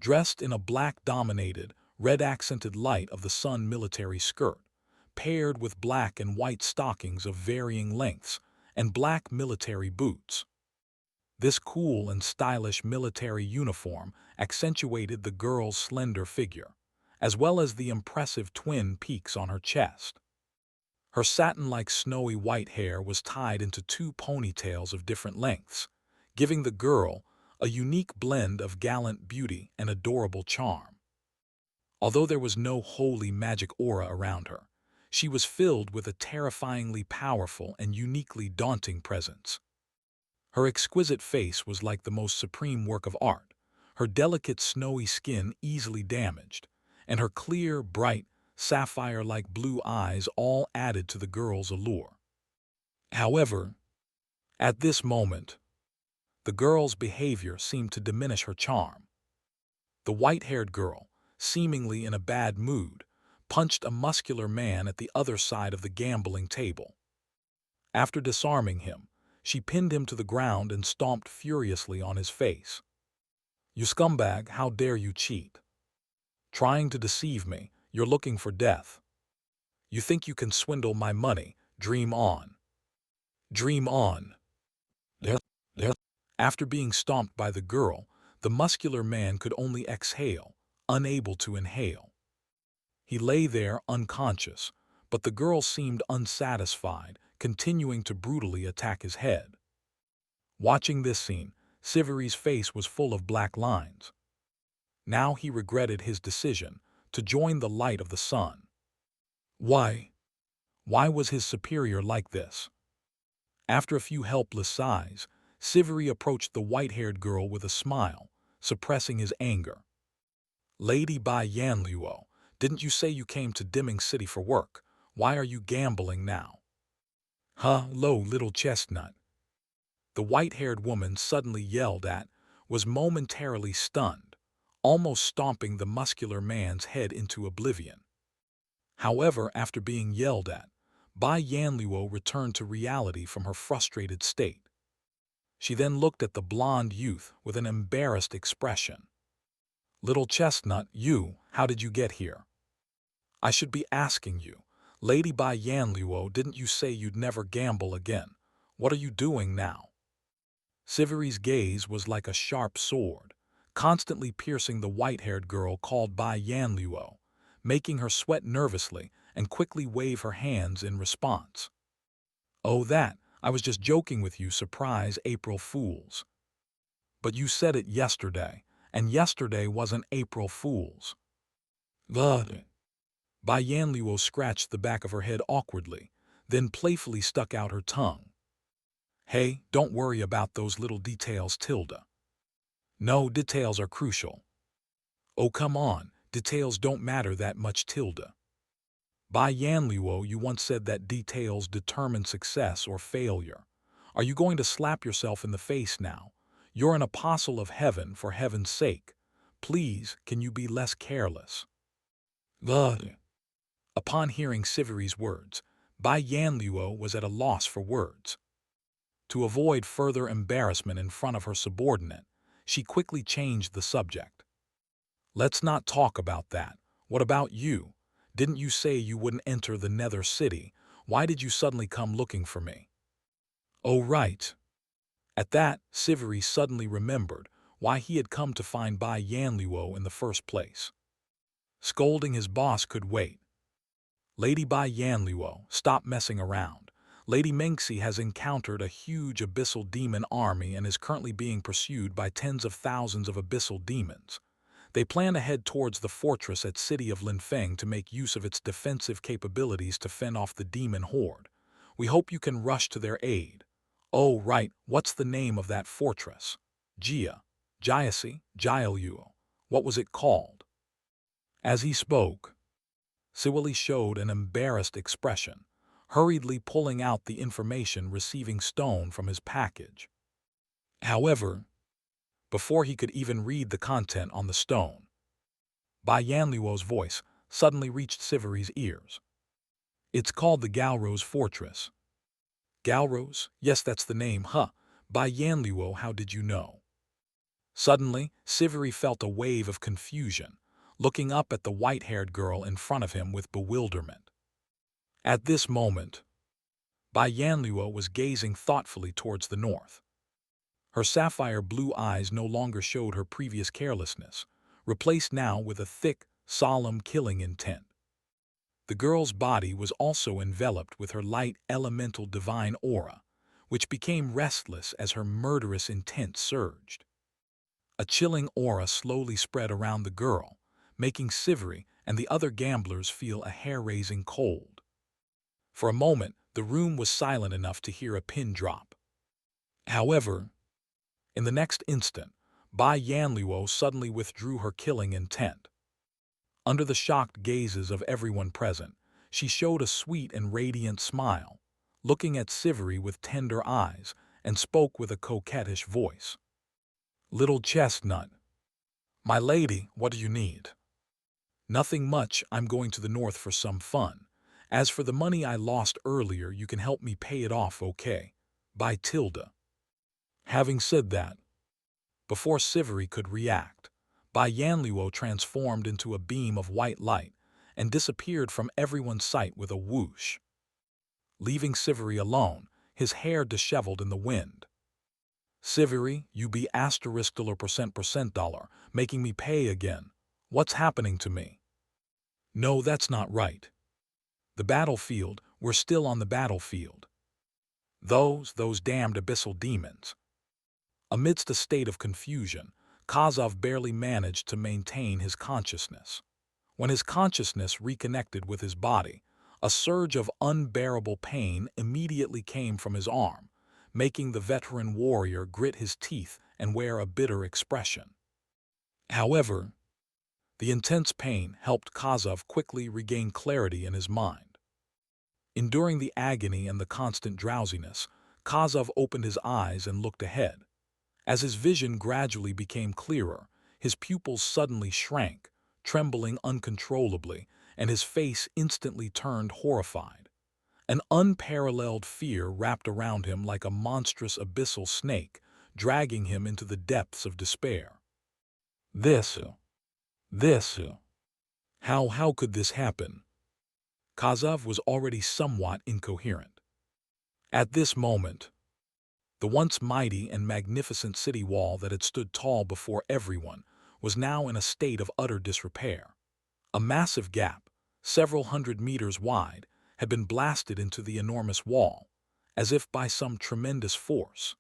Dressed in a black-dominated, red-accented light of the sun military skirt, paired with black and white stockings of varying lengths and black military boots. This cool and stylish military uniform accentuated the girl's slender figure, as well as the impressive twin peaks on her chest. Her satin-like snowy white hair was tied into two ponytails of different lengths, giving the girl a unique blend of gallant beauty and adorable charm. Although there was no holy magic aura around her, she was filled with a terrifyingly powerful and uniquely daunting presence. Her exquisite face was like the most supreme work of art, her delicate snowy skin easily damaged, and her clear, bright, sapphire-like blue eyes all added to the girl's allure. However, at this moment, the girl's behavior seemed to diminish her charm. The white-haired girl, seemingly in a bad mood, punched a muscular man at the other side of the gambling table. After disarming him, she pinned him to the ground and stomped furiously on his face. "You scumbag, how dare you cheat? Trying to deceive me, you're looking for death. You think you can swindle my money, dream on. Dream on." After being stomped by the girl, the muscular man could only exhale, unable to inhale. He lay there unconscious, but the girl seemed unsatisfied, continuing to brutally attack his head. Watching this scene, Siveri's face was full of black lines. Now he regretted his decision to join the light of the sun. Why? Why was his superior like this? After a few helpless sighs, Siveri approached the white-haired girl with a smile, suppressing his anger. "Lady Bai Yanluo, didn't you say you came to Dimming City for work? Why are you gambling now?" "Hello, little chestnut." The white-haired woman suddenly yelled at, was momentarily stunned, almost stomping the muscular man's head into oblivion. However, after being yelled at, Bai Yanluo returned to reality from her frustrated state. She then looked at the blonde youth with an embarrassed expression. "Little chestnut, how did you get here?" "I should be asking you. Lady Bai Yanluo, didn't you say you'd never gamble again? What are you doing now?" Siveri's gaze was like a sharp sword, constantly piercing the white-haired girl called Bai Yanluo, making her sweat nervously and quickly wave her hands in response. "Oh, I was just joking with you, surprise April Fools." "But you said it yesterday, and yesterday wasn't April Fools." "Ugh." Bai Yanluo scratched the back of her head awkwardly, then playfully stuck out her tongue. "Hey, don't worry about those little details, Tilda. No, details are crucial." "Oh, come on, details don't matter that much, Tilda. Bai Yanluo, you once said that details determine success or failure. Are you going to slap yourself in the face now? You're an apostle of heaven, for heaven's sake. Please, can you be less careless?" "Ugh." Upon hearing Siveri's words, Bai Yanluo was at a loss for words. To avoid further embarrassment in front of her subordinate, she quickly changed the subject. "Let's not talk about that. What about you? Didn't you say you wouldn't enter the Nether City? Why did you suddenly come looking for me?" "Oh, right." At that, Siveri suddenly remembered why he had come to find Bai Yanluo in the first place. Scolding his boss could wait. "Lady Bai Yanluo, stop messing around. Lady Mengxi has encountered a huge abyssal demon army and is currently being pursued by tens of thousands of abyssal demons. They plan to head towards the fortress at City of Linfeng to make use of its defensive capabilities to fend off the demon horde. We hope you can rush to their aid. Oh, right, what's the name of that fortress? Jia, Jiasi, Jialuo. What was it called? As he spoke, Siwili showed an embarrassed expression, hurriedly pulling out the information receiving stone from his package. However, before he could even read the content on the stone, Bai Yanluo's voice suddenly reached Siviri's ears. It's called the Galrose Fortress. Galrose? Yes, that's the name, huh? Bai Yanluo, how did you know? Suddenly, Siviri felt a wave of confusion, looking up at the white-haired girl in front of him with bewilderment. At this moment, Bai Yanluo was gazing thoughtfully towards the north. Her sapphire blue eyes no longer showed her previous carelessness, replaced now with a thick, solemn killing intent. The girl's body was also enveloped with her light elemental divine aura, which became restless as her murderous intent surged. A chilling aura slowly spread around the girl, making Siviri and the other gamblers feel a hair-raising cold. For a moment, the room was silent enough to hear a pin drop. However, in the next instant, Bai Yanluo suddenly withdrew her killing intent. Under the shocked gazes of everyone present, she showed a sweet and radiant smile, looking at Siviri with tender eyes, and spoke with a coquettish voice. "Little chestnut, my lady, what do you need?" "Nothing much, I'm going to the north for some fun. As for the money I lost earlier, you can help me pay it off, okay? By Tilda." Having said that, before Siviri could react, Bai Yanluo transformed into a beam of white light and disappeared from everyone's sight with a whoosh. Leaving Siviri alone, his hair disheveled in the wind. "Siviri, you be $*$ making me pay again. What's happening to me?" "No, that's not right. The battlefield, we're still on the battlefield. Those damned abyssal demons." Amidst a state of confusion, Kazov barely managed to maintain his consciousness. When his consciousness reconnected with his body, a surge of unbearable pain immediately came from his arm, making the veteran warrior grit his teeth and wear a bitter expression. However, the intense pain helped Kazov quickly regain clarity in his mind. Enduring the agony and the constant drowsiness, Kazov opened his eyes and looked ahead. As his vision gradually became clearer, his pupils suddenly shrank, trembling uncontrollably, and his face instantly turned horrified. An unparalleled fear wrapped around him like a monstrous abyssal snake, dragging him into the depths of despair. This, how could this happen? Kazov was already somewhat incoherent. At this moment, the once mighty and magnificent city wall that had stood tall before everyone was now in a state of utter disrepair. A massive gap, several hundred meters wide, had been blasted into the enormous wall, as if by some tremendous force.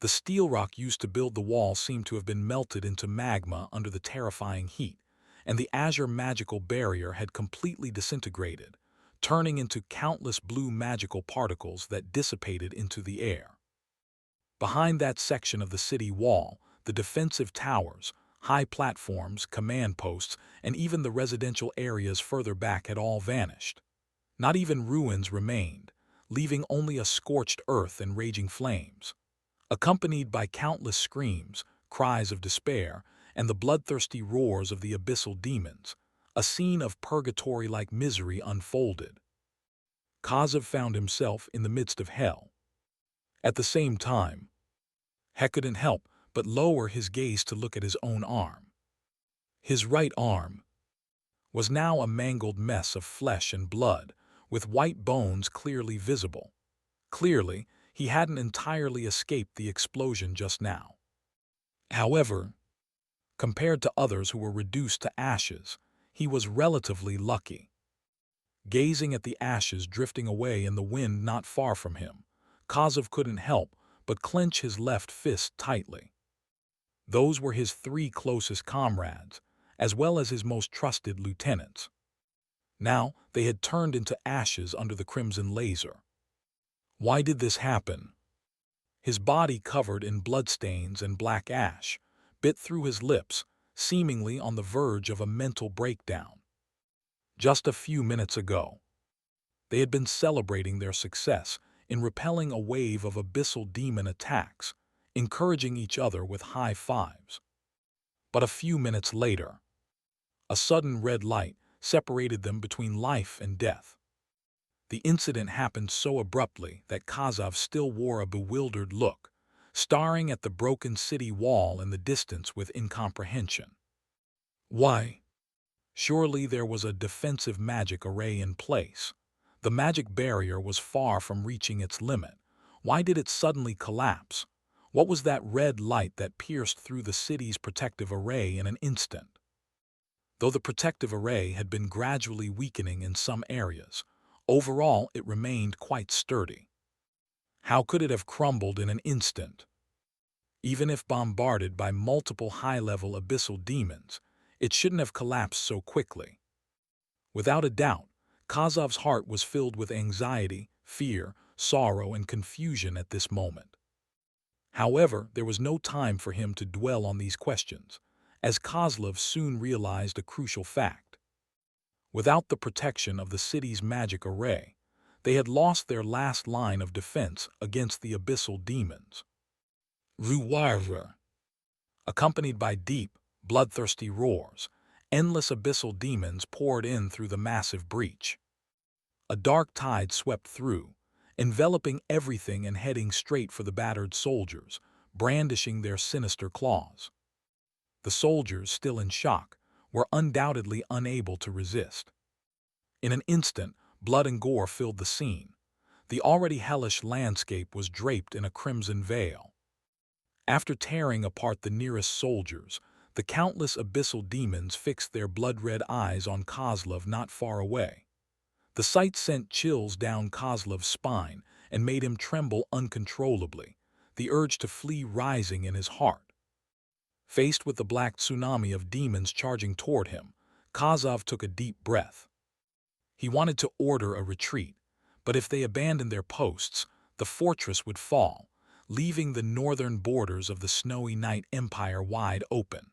The steel rock used to build the wall seemed to have been melted into magma under the terrifying heat, and the azure magical barrier had completely disintegrated, turning into countless blue magical particles that dissipated into the air. Behind that section of the city wall, the defensive towers, high platforms, command posts, and even the residential areas further back had all vanished. Not even ruins remained, leaving only a scorched earth and raging flames. Accompanied by countless screams, cries of despair, and the bloodthirsty roars of the abyssal demons, a scene of purgatory-like misery unfolded. Kazov found himself in the midst of hell. At the same time, he couldn't help but lower his gaze to look at his own arm. His right arm was now a mangled mess of flesh and blood, with white bones clearly visible. Clearly, he hadn't entirely escaped the explosion just now. However, compared to others who were reduced to ashes, he was relatively lucky. Gazing at the ashes drifting away in the wind not far from him, Kazov couldn't help but clench his left fist tightly. Those were his three closest comrades, as well as his most trusted lieutenants. Now they had turned into ashes under the crimson laser. Why did this happen? His body covered in bloodstains and black ash, bit through his lips, seemingly on the verge of a mental breakdown. Just a few minutes ago, they had been celebrating their success in repelling a wave of abyssal demon attacks, encouraging each other with high fives. But a few minutes later, a sudden red light separated them between life and death. The incident happened so abruptly that Kazov still wore a bewildered look, staring at the broken city wall in the distance with incomprehension. Why? Surely there was a defensive magic array in place. The magic barrier was far from reaching its limit. Why did it suddenly collapse? What was that red light that pierced through the city's protective array in an instant? Though the protective array had been gradually weakening in some areas, overall it remained quite sturdy. How could it have crumbled in an instant? Even if bombarded by multiple high-level abyssal demons, it shouldn't have collapsed so quickly. Without a doubt, Kazov's heart was filled with anxiety, fear, sorrow, and confusion at this moment. However, there was no time for him to dwell on these questions, as Kozlov soon realized a crucial fact. Without the protection of the city's magic array, they had lost their last line of defense against the abyssal demons. Ruwarva. Accompanied by deep, bloodthirsty roars, endless abyssal demons poured in through the massive breach. A dark tide swept through, enveloping everything and heading straight for the battered soldiers, brandishing their sinister claws. The soldiers, still in shock, were undoubtedly unable to resist. In an instant, blood and gore filled the scene. The already hellish landscape was draped in a crimson veil. After tearing apart the nearest soldiers, the countless abyssal demons fixed their blood-red eyes on Kozlov not far away. The sight sent chills down Kozlov's spine and made him tremble uncontrollably, the urge to flee rising in his heart. Faced with the black tsunami of demons charging toward him, Kozlov took a deep breath. He wanted to order a retreat, but if they abandoned their posts, the fortress would fall, leaving the northern borders of the Snowy Night Empire wide open.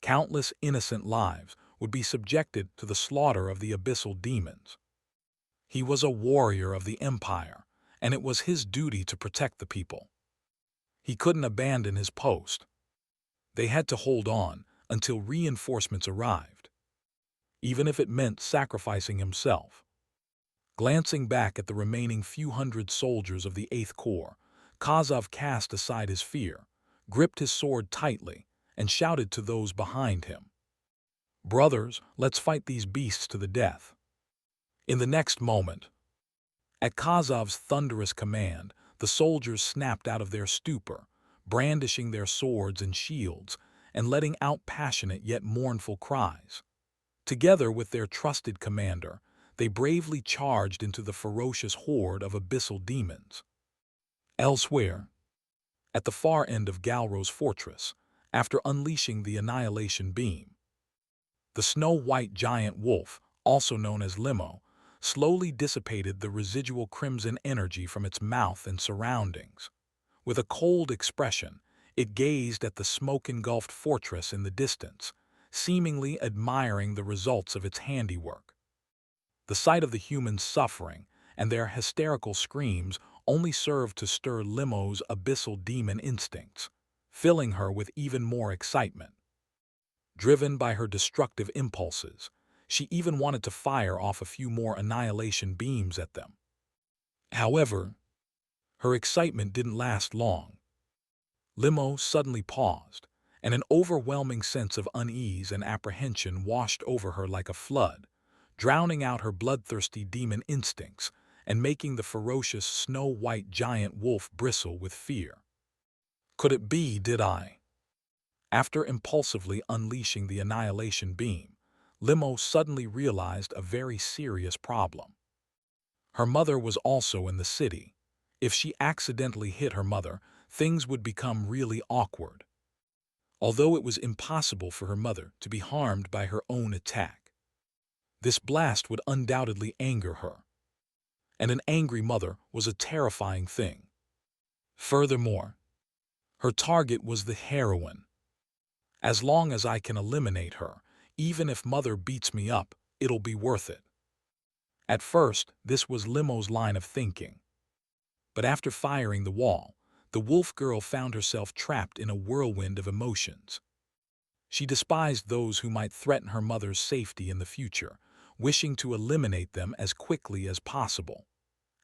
Countless innocent lives would be subjected to the slaughter of the abyssal demons. He was a warrior of the Empire, and it was his duty to protect the people. He couldn't abandon his post. They had to hold on until reinforcements arrived, even if it meant sacrificing himself. Glancing back at the remaining few hundred soldiers of the 8th Corps, Kozlov cast aside his fear, gripped his sword tightly, and shouted to those behind him, "Brothers, let's fight these beasts to the death." In the next moment, at Kozlov's thunderous command, the soldiers snapped out of their stupor, brandishing their swords and shields, and letting out passionate yet mournful cries. Together with their trusted commander, they bravely charged into the ferocious horde of abyssal demons. Elsewhere, at the far end of Galro's fortress, after unleashing the annihilation beam, the snow-white giant wolf, also known as Limo, slowly dissipated the residual crimson energy from its mouth and surroundings. With a cold expression, it gazed at the smoke-engulfed fortress in the distance, seemingly admiring the results of its handiwork. The sight of the humans suffering and their hysterical screams only served to stir Limo's abyssal demon instincts, filling her with even more excitement. Driven by her destructive impulses, she even wanted to fire off a few more annihilation beams at them. However, her excitement didn't last long. Limo suddenly paused, and an overwhelming sense of unease and apprehension washed over her like a flood, drowning out her bloodthirsty demon instincts and making the ferocious snow-white giant wolf bristle with fear. Could it be, did I? After impulsively unleashing the annihilation beam, Limo suddenly realized a very serious problem. Her mother was also in the city. If she accidentally hit her mother, things would become really awkward. although it was impossible for her mother to be harmed by her own attack. This blast would undoubtedly anger her, and an angry mother was a terrifying thing. Furthermore, her target was the heroine. As long as I can eliminate her, even if mother beats me up, it'll be worth it. At first, this was Limo's line of thinking. But after firing the wall, the wolf girl found herself trapped in a whirlwind of emotions. She despised those who might threaten her mother's safety in the future, wishing to eliminate them as quickly as possible.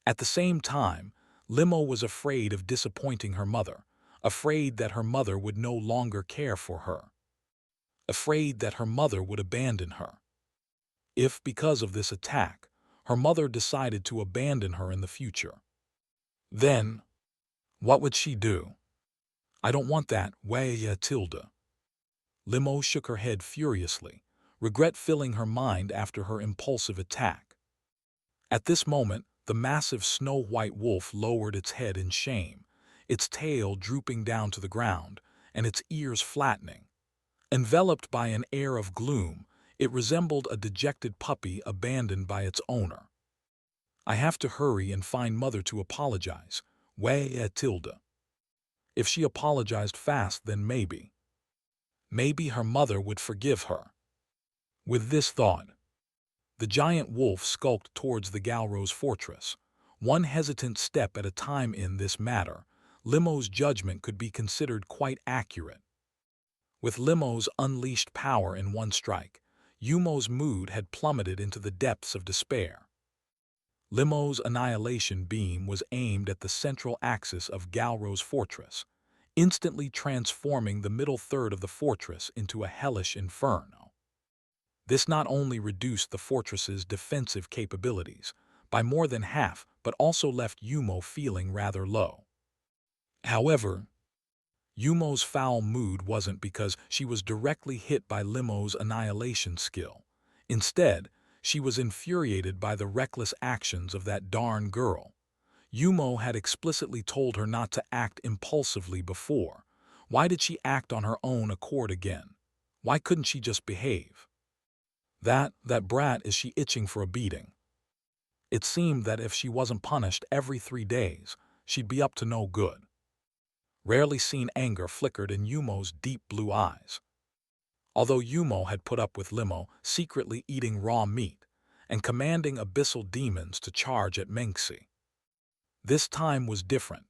At the same time, Limo was afraid of disappointing her mother, afraid that her mother would no longer care for her, afraid that her mother would abandon her. If, because of this attack, her mother decided to abandon her in the future, then what would she do? I don't want that, way Tilda. Limo shook her head furiously, regret filling her mind after her impulsive attack. At this moment, the massive snow-white wolf lowered its head in shame, its tail drooping down to the ground, and its ears flattening. Enveloped by an air of gloom, it resembled a dejected puppy abandoned by its owner. I have to hurry and find mother to apologize, way Tilda. If she apologized fast, then maybe her mother would forgive her. With this thought, the giant wolf skulked towards the Galrose fortress. One hesitant step at a time. In this matter, Limo's judgment could be considered quite accurate. With Limo's unleashed power in one strike, Yumo's mood had plummeted into the depths of despair. Limo's annihilation beam was aimed at the central axis of Galrose fortress, instantly transforming the middle third of the fortress into a hellish inferno. This not only reduced the fortress's defensive capabilities by more than half, but also left Yumo feeling rather low. However, Yumo's foul mood wasn't because she was directly hit by Limo's annihilation skill. Instead, she was infuriated by the reckless actions of that darn girl. Yumo had explicitly told her not to act impulsively before. Why did she act on her own accord again? Why couldn't she just behave? That brat, is she itching for a beating? It seemed that if she wasn't punished every 3 days, she'd be up to no good. Rarely seen anger flickered in Yumo's deep blue eyes. Although Yumo had put up with Limo secretly eating raw meat and commanding abyssal demons to charge at Menxi, this time was different.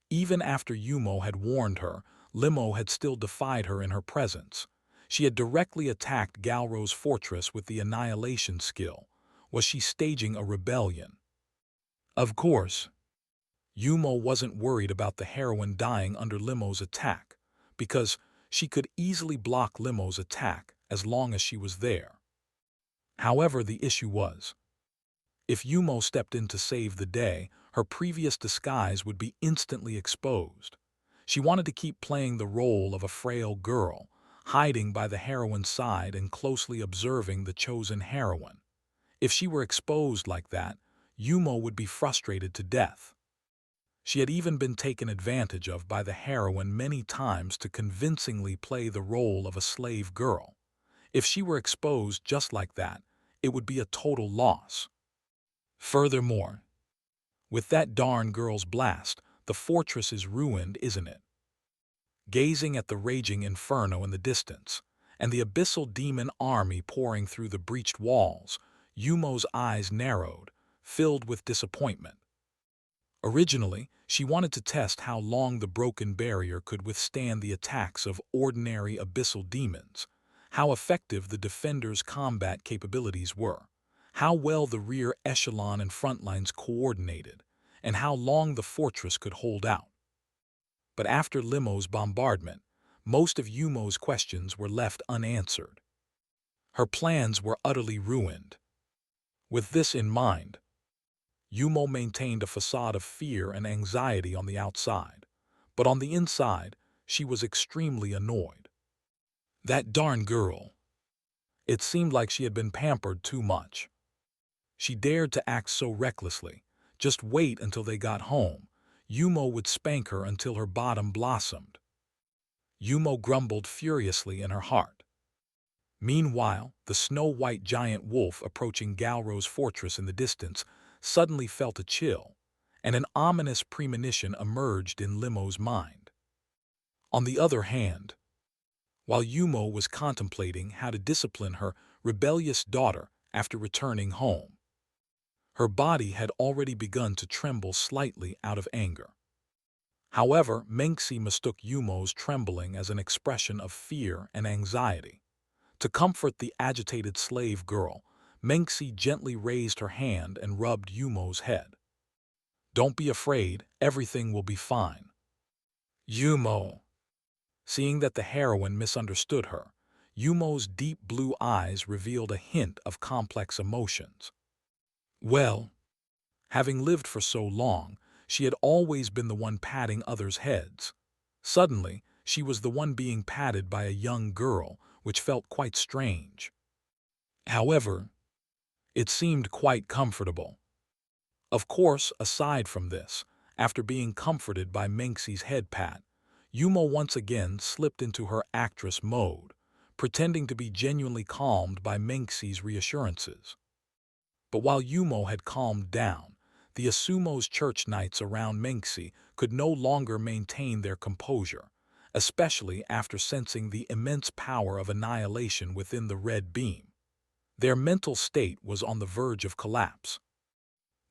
Even after Yumo had warned her, Limo had still defied her in her presence. She had directly attacked Galrose fortress with the annihilation skill. Was she staging a rebellion? Of course, Yumo wasn't worried about the heroine dying under Limo's attack, because she could easily block Limo's attack as long as she was there. However, the issue was, if Yumo stepped in to save the day, her previous disguise would be instantly exposed. She wanted to keep playing the role of a frail girl, hiding by the heroine's side and closely observing the chosen heroine. If she were exposed like that, Yumo would be frustrated to death. She had even been taken advantage of by the heroine many times to convincingly play the role of a slave girl. If she were exposed just like that, it would be a total loss. Furthermore, with that darn girl's blast, the fortress is ruined, isn't it? Gazing at the raging inferno in the distance, and the abyssal demon army pouring through the breached walls, Yumo's eyes narrowed, filled with disappointment. Originally, she wanted to test how long the broken barrier could withstand the attacks of ordinary abyssal demons, how effective the defenders' combat capabilities were, how well the rear echelon and front lines coordinated, and how long the fortress could hold out. But after Limo's bombardment, most of Yumo's questions were left unanswered. Her plans were utterly ruined. With this in mind, Yumo maintained a facade of fear and anxiety on the outside, but on the inside, she was extremely annoyed. That darn girl. It seemed like she had been pampered too much. She dared to act so recklessly. Just wait until they got home. Yumo would spank her until her bottom blossomed. Yumo grumbled furiously in her heart. Meanwhile, the snow-white giant wolf approaching Galro's fortress in the distance suddenly felt a chill, and an ominous premonition emerged in Limo's mind. On the other hand, while Yumo was contemplating how to discipline her rebellious daughter after returning home, her body had already begun to tremble slightly out of anger. However, Menxi mistook Yumo's trembling as an expression of fear and anxiety. To comfort the agitated slave girl, Menxi gently raised her hand and rubbed Yumo's head. "Don't be afraid, everything will be fine." Yumo. Seeing that the heroine misunderstood her, Yumo's deep blue eyes revealed a hint of complex emotions. Well, having lived for so long, she had always been the one patting others' heads. Suddenly, she was the one being patted by a young girl, which felt quite strange. However, it seemed quite comfortable. Of course, aside from this, after being comforted by Menxi's head pat, Yumo once again slipped into her actress mode, pretending to be genuinely calmed by Menxi's reassurances. But while Yumo had calmed down, the Asumo's church knights around Menxi could no longer maintain their composure, especially after sensing the immense power of annihilation within the red beam. Their mental state was on the verge of collapse.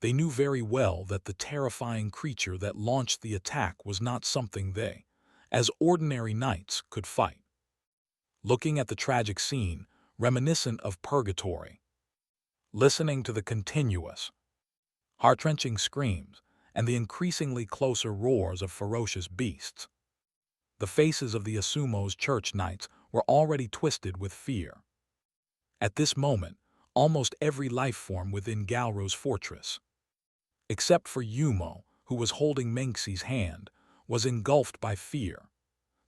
They knew very well that the terrifying creature that launched the attack was not something they, as ordinary knights, could fight. Looking at the tragic scene, reminiscent of purgatory, listening to the continuous, heart-wrenching screams and the increasingly closer roars of ferocious beasts, the faces of the Asumo's church knights were already twisted with fear. At this moment, almost every life form within Galro's fortress, except for Yumo, who was holding Menxi's hand, was engulfed by fear.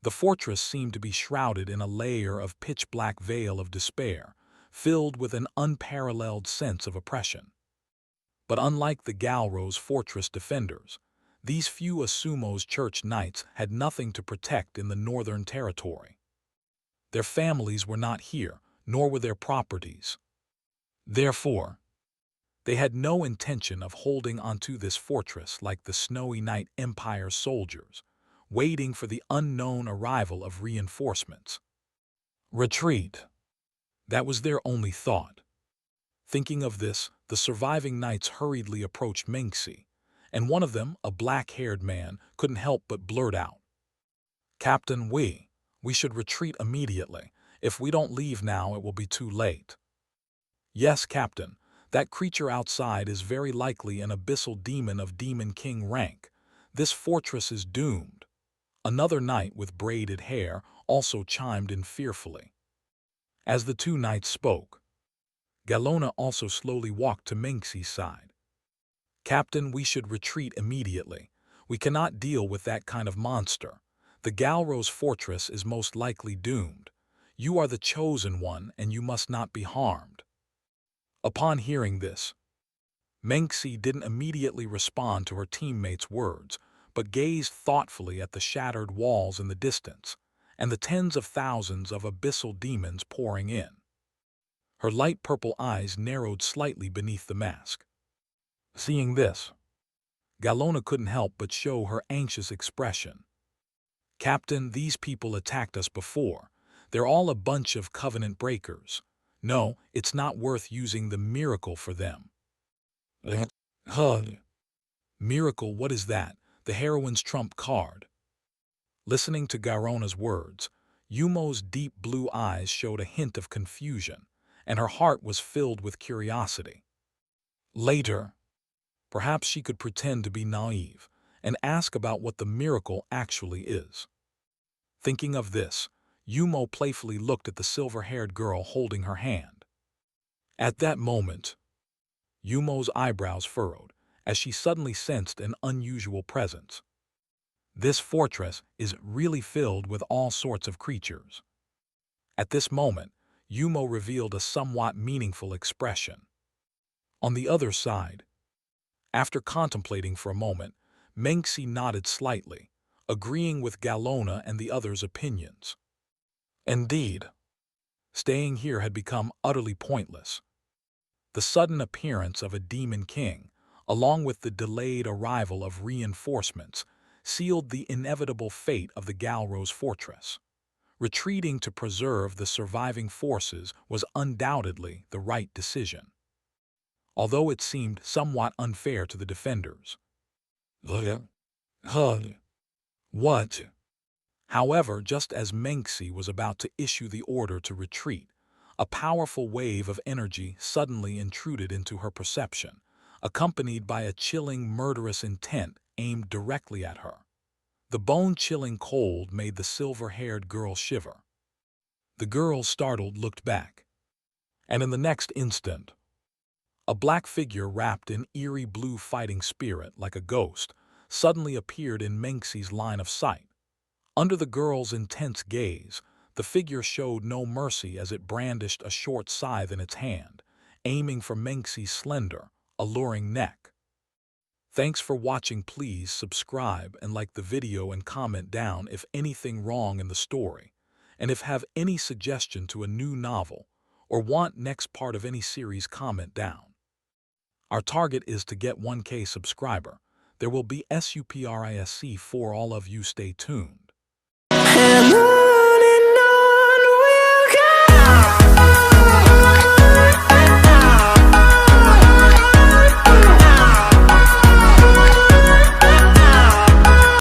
The fortress seemed to be shrouded in a layer of pitch-black veil of despair, filled with an unparalleled sense of oppression. But unlike the Galro's fortress defenders, these few Asumo's church knights had nothing to protect in the northern territory. Their families were not here, nor were their properties. Therefore, they had no intention of holding onto this fortress like the Snowy Night Empire soldiers, waiting for the unknown arrival of reinforcements. Retreat. That was their only thought. Thinking of this, the surviving knights hurriedly approached Menxi, and one of them, a black-haired man, couldn't help but blurt out, "Captain, we should retreat immediately. If we don't leave now, it will be too late." "Yes, Captain. That creature outside is very likely an abyssal demon of Demon King rank. This fortress is doomed." Another knight with braided hair also chimed in fearfully. As the two knights spoke, Galona also slowly walked to Menxi's side. "Captain, we should retreat immediately. We cannot deal with that kind of monster. The Galro's fortress is most likely doomed. You are the chosen one, and you must not be harmed." Upon hearing this, Menxi didn't immediately respond to her teammates' words, but gazed thoughtfully at the shattered walls in the distance, and the tens of thousands of abyssal demons pouring in. Her light purple eyes narrowed slightly beneath the mask. Seeing this, Galona couldn't help but show her anxious expression. "Captain, these people attacked us before. They're all a bunch of covenant breakers. No, it's not worth using the miracle for them." Miracle, what is that? The heroine's trump card. Listening to Garona's words, Yumo's deep blue eyes showed a hint of confusion, and her heart was filled with curiosity. Later, perhaps she could pretend to be naive and ask about what the miracle actually is. Thinking of this, Yumo playfully looked at the silver-haired girl holding her hand. At that moment, Yumo's eyebrows furrowed as she suddenly sensed an unusual presence. This fortress is really filled with all sorts of creatures. At this moment, Yumo revealed a somewhat meaningful expression. On the other side, after contemplating for a moment, Menxi nodded slightly, agreeing with Galona and the others' opinions. Indeed, staying here had become utterly pointless. The sudden appearance of a demon king, along with the delayed arrival of reinforcements, sealed the inevitable fate of the Galrose fortress. Retreating to preserve the surviving forces was undoubtedly the right decision, although it seemed somewhat unfair to the defenders. What? However, just as Menxi was about to issue the order to retreat, a powerful wave of energy suddenly intruded into her perception, accompanied by a chilling, murderous intent aimed directly at her. The bone-chilling cold made the silver-haired girl shiver. The girl, startled, looked back, and in the next instant, a black figure wrapped in eerie blue fighting spirit like a ghost suddenly appeared in Menxi's line of sight. Under the girl's intense gaze, the figure showed no mercy as it brandished a short scythe in its hand, aiming for Menxi's slender, alluring neck. Thanks for watching. Please subscribe and like the video and comment down if anything wrong in the story, and if have any suggestion to a new novel or want next part of any series, comment down. Our target is to get 1K subscriber. There will be SUPRISC for all of you. Stay tuned.